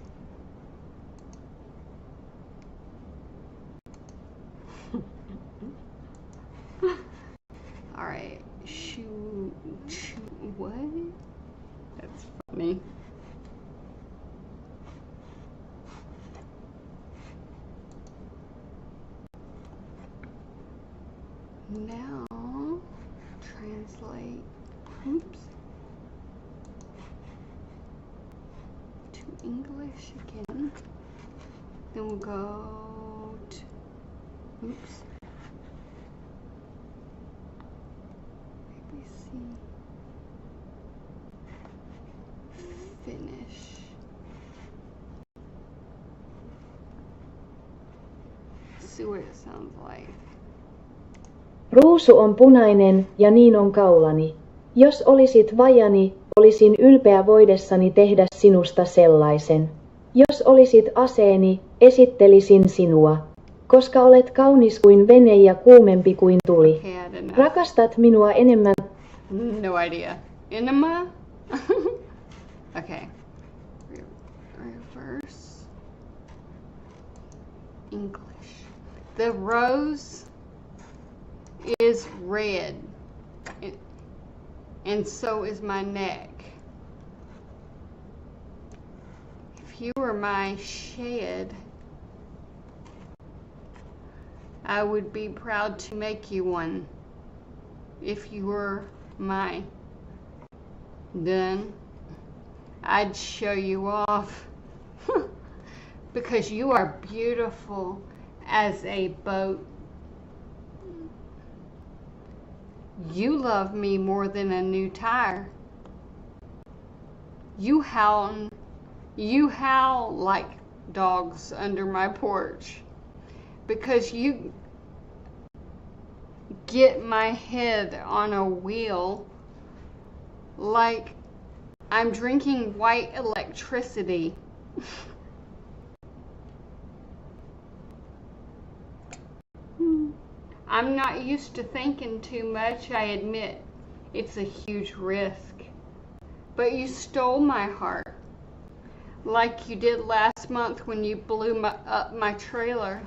Alright, what? That's funny. Now, translate, to English again. Then we'll go to, finish. See what it sounds like. Ruusu on punainen ja niin on kaulani. Jos olisit vajani, olisin ylpeä voidessani tehdä sinusta sellaisen. Jos olisit aseeni, esittelisin sinua. Koska olet kaunis kuin vene ja kuumempi kuin tuli. Rakastat minua enemmän. No idea. Enema? Okay. Reverse. English. The rose is red. And so is my neck. If you were my shed, I would be proud to make you one. If you were my gun, I'd show you off. Because you are beautiful as a boat. You love me more than a new tire. You howl like dogs under my porch. Because you get my head on a wheel like I'm drinking white electricity. I'm not used to thinking too much, I admit. It's a huge risk. But you stole my heart. Like you did last month when you blew up my trailer.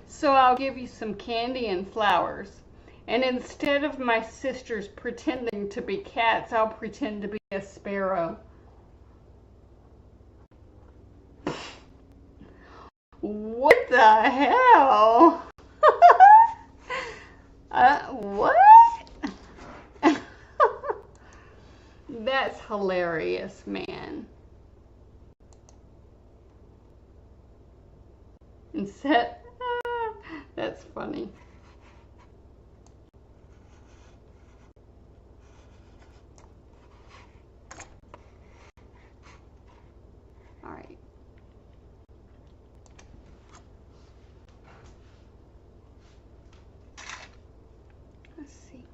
So I'll give you some candy and flowers. And instead of my sisters pretending to be cats, I'll pretend to be a sparrow. What the hell? What? That hilarious, man. Instead, that's funny. All right. Let's see.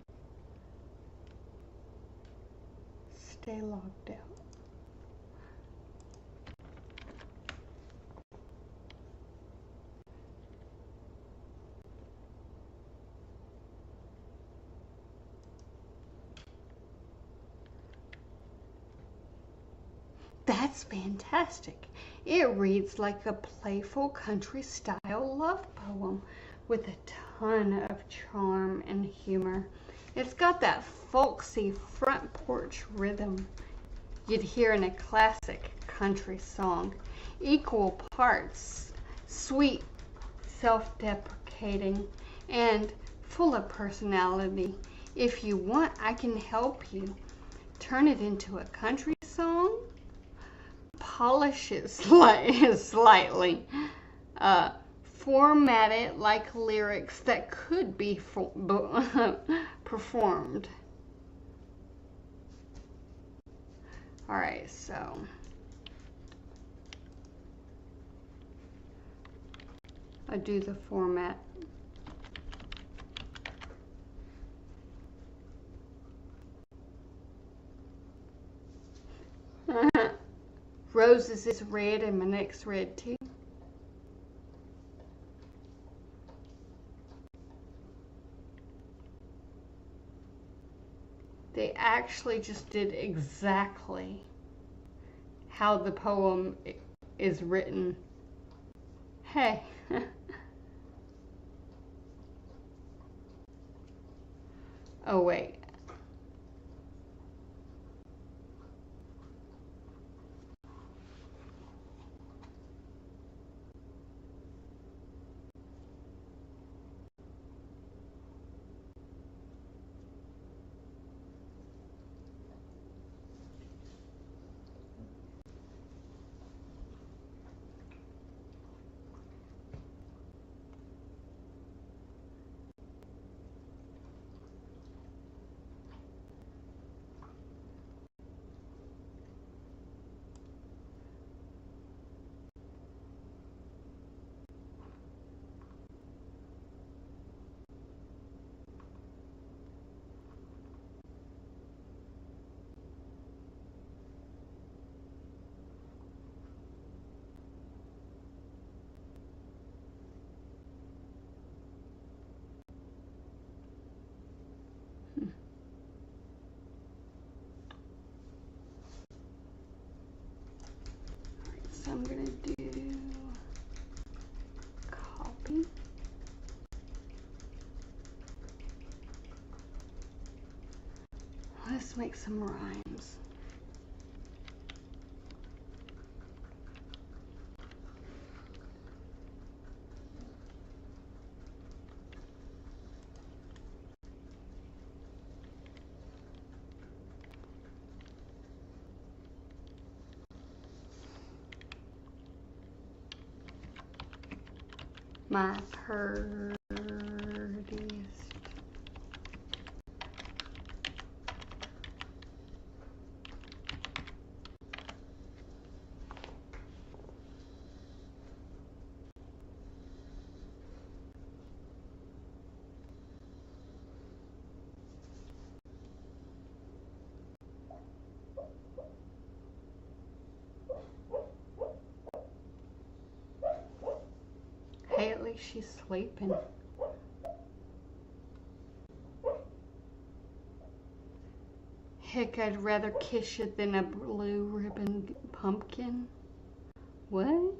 Stay logged out. That's fantastic. It reads like a playful country-style love poem with a ton of charm and humor. It's got that folksy front porch rhythm you'd hear in a classic country song. Equal parts sweet, self-deprecating, and full of personality. If you want, I can help you turn it into a country song. Polish it slightly, format it like lyrics that could be performed. All right, so I do the format. Roses is red and my neck's red too. They actually just did exactly how the poem is written. Hey. Oh wait. So I'm gonna do copy. Let's make some rhymes. My purdiest. Hey, at least she's sleeping. Heck, I'd rather kiss you than a blue ribbon pumpkin. What?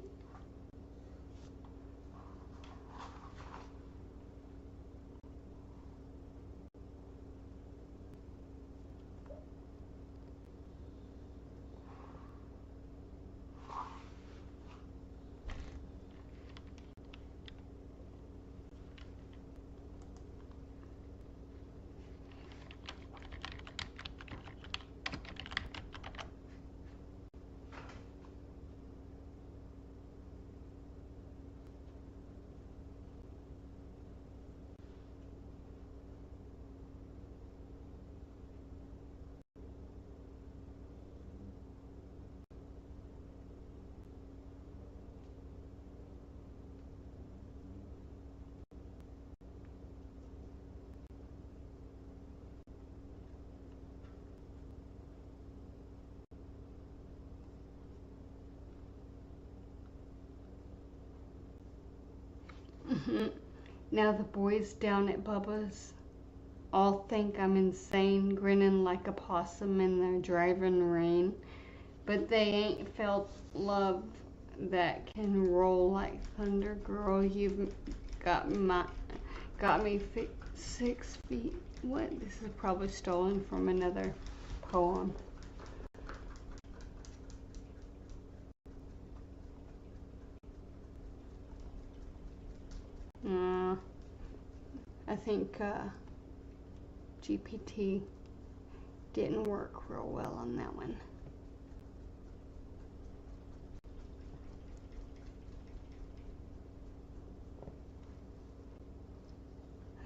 Now the boys down at Bubba's all think I'm insane, grinning like a possum in their driving rain. But they ain't felt love that can roll like thunder, girl. You've got me 6 feet. What? This is probably stolen from another poem. I think GPT didn't work real well on that one.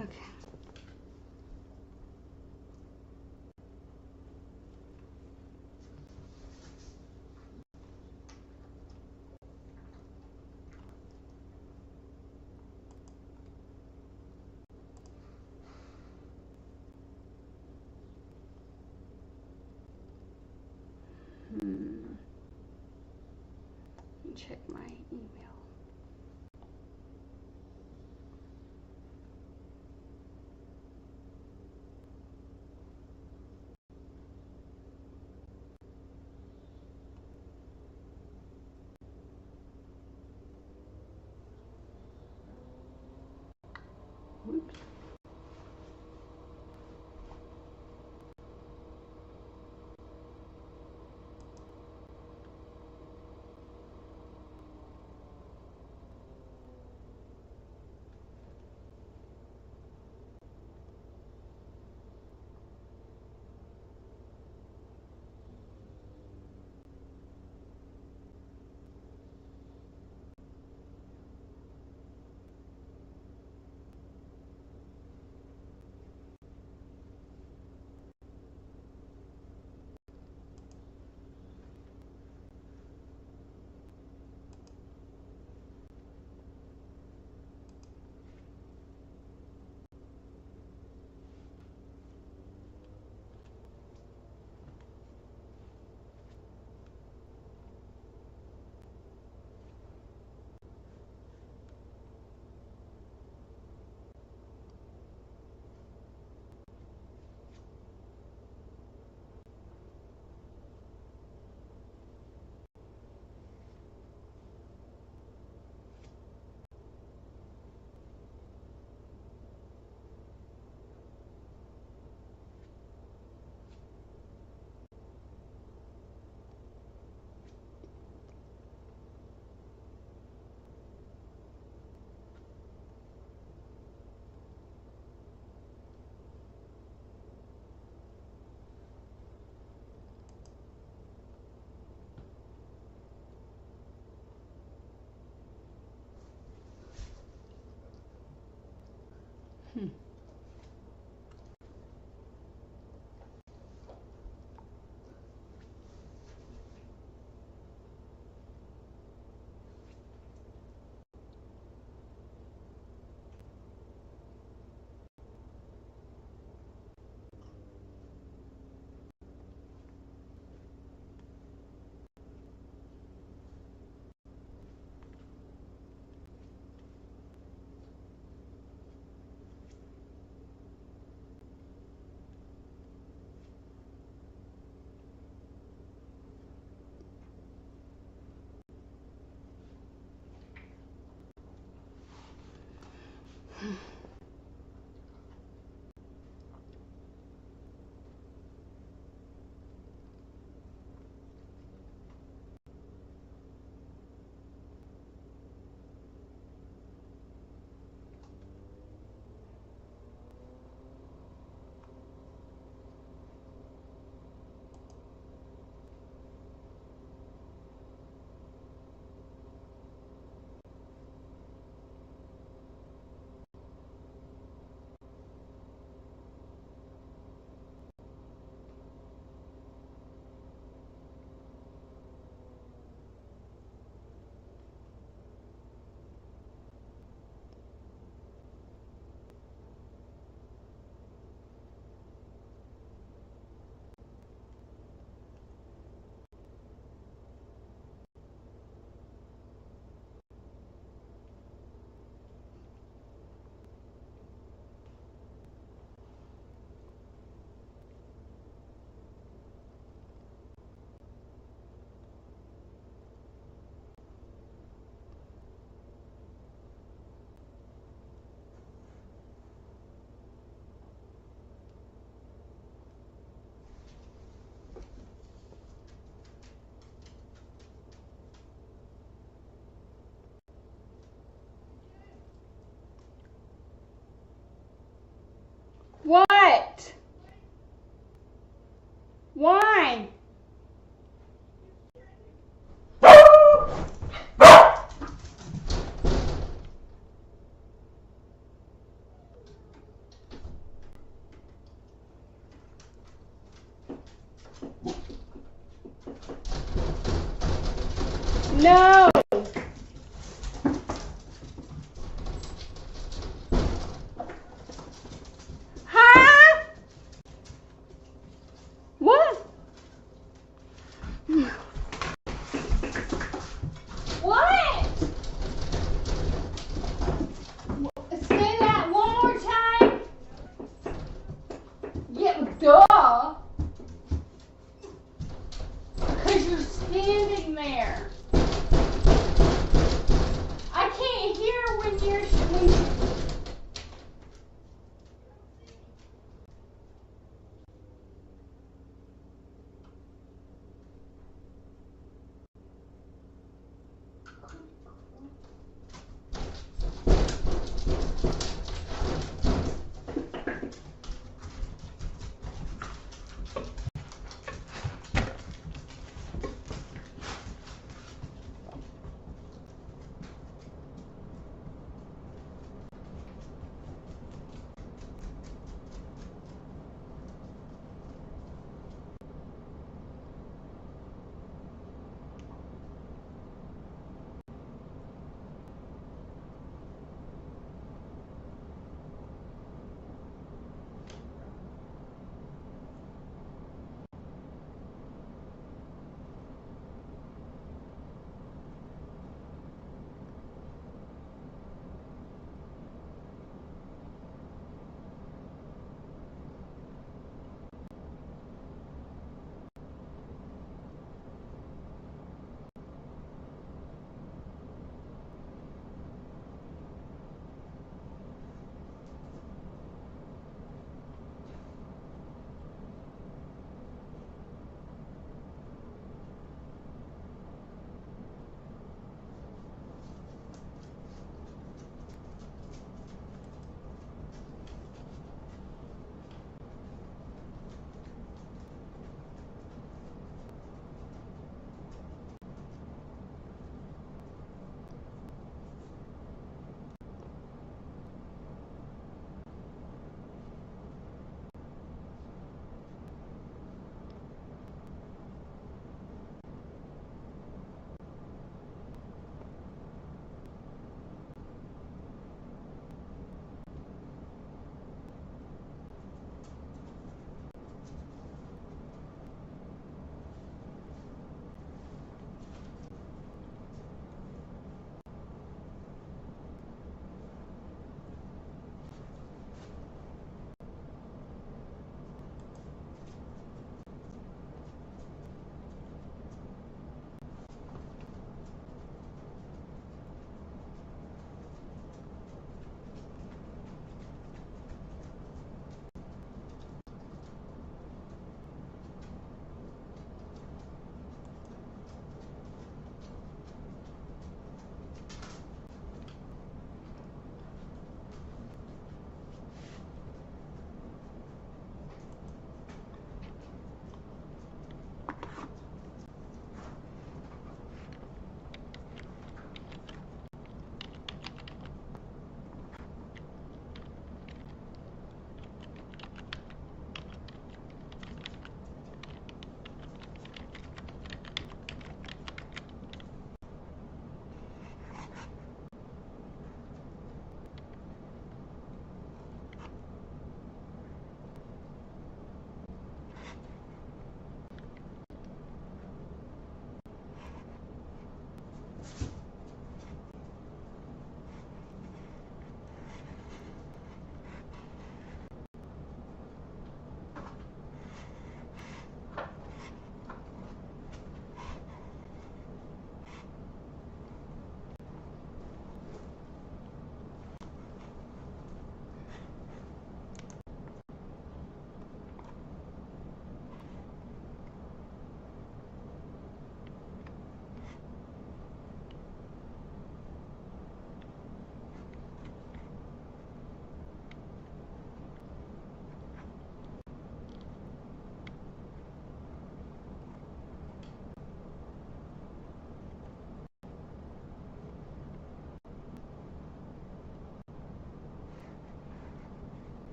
Okay. Let me check my email. Whoops. No! Huh? What? What? Say that one more time. Yeah, duh. Because you're standing there. I can't hear when you're.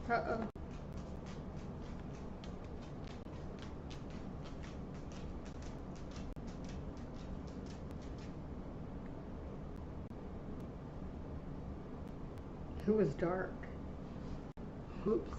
Uh-oh. It was dark. Oops.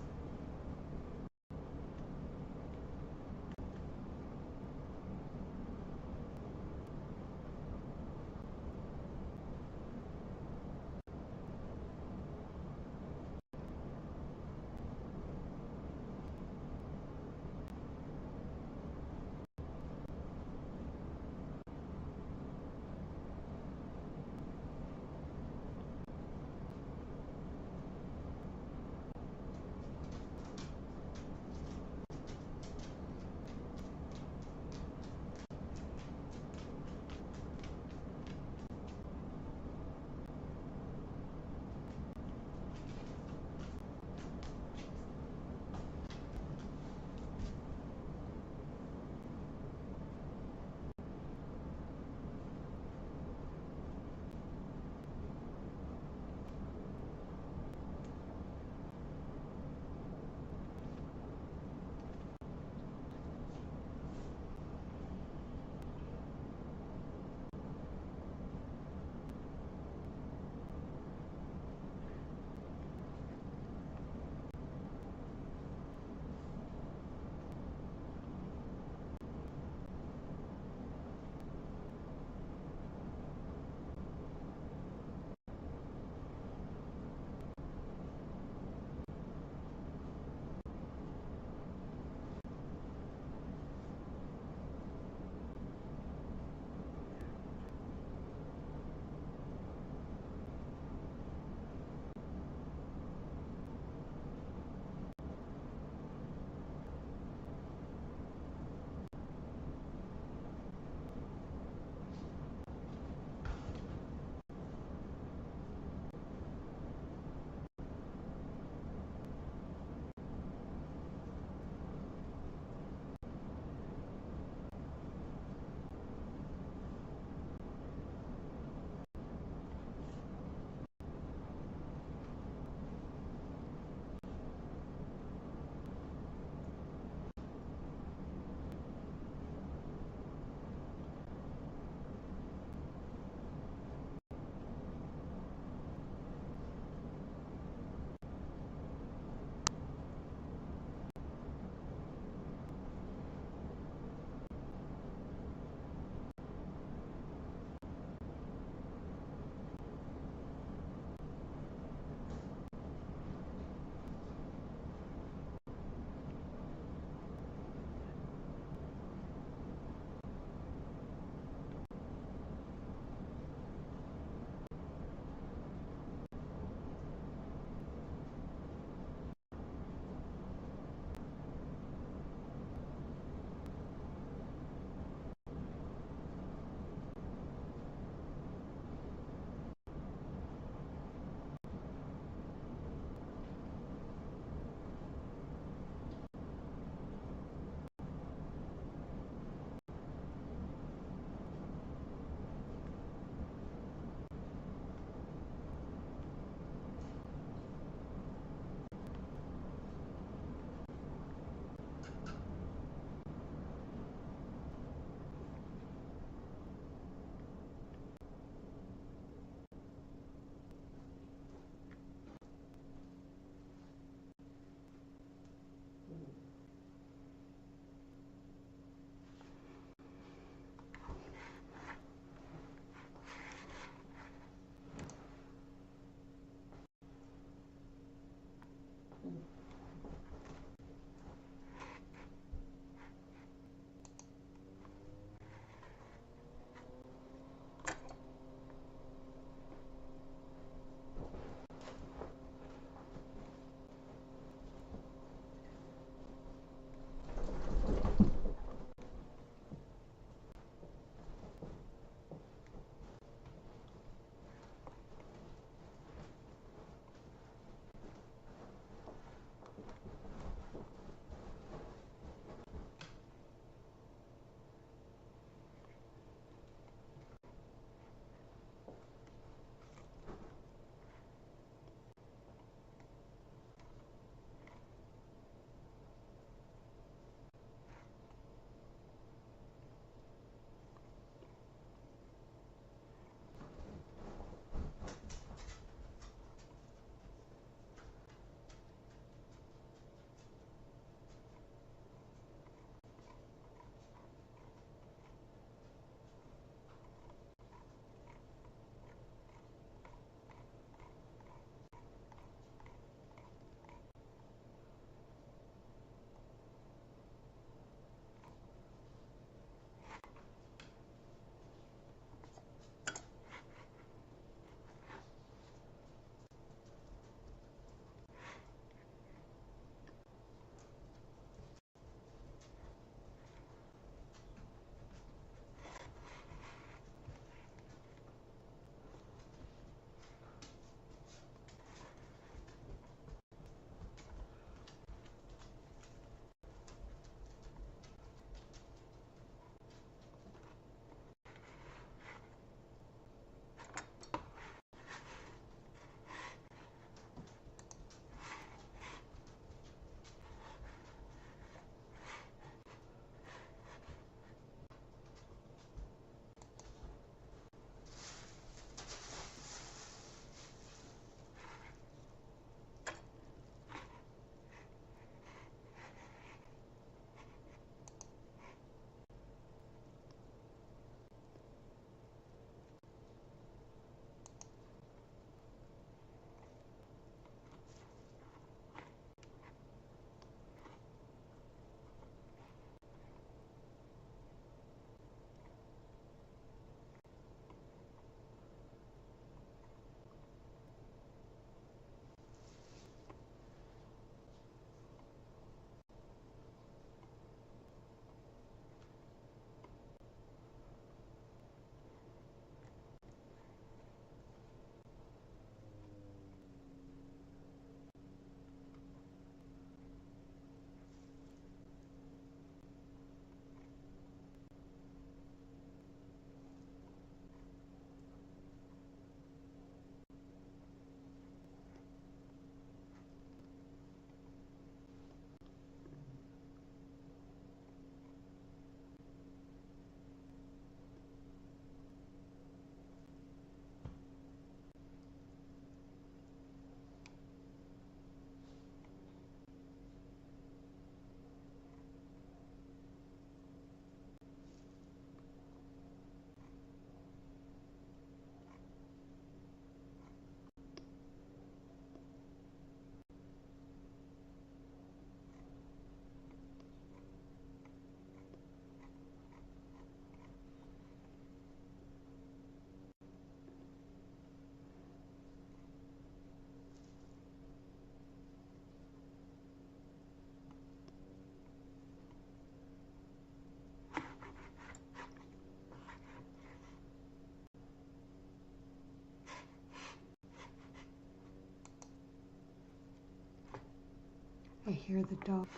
hear the dogs.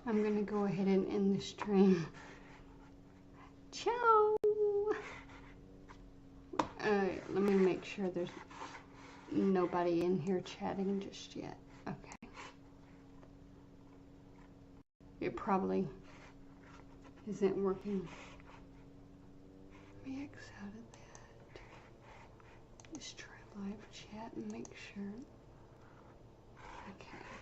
I'm gonna go ahead and end the stream. Ciao! Let me make sure there's nobody in here chatting just yet. Okay. It probably isn't working. Let me X out of that. Let's try live chat and make sure. Okay.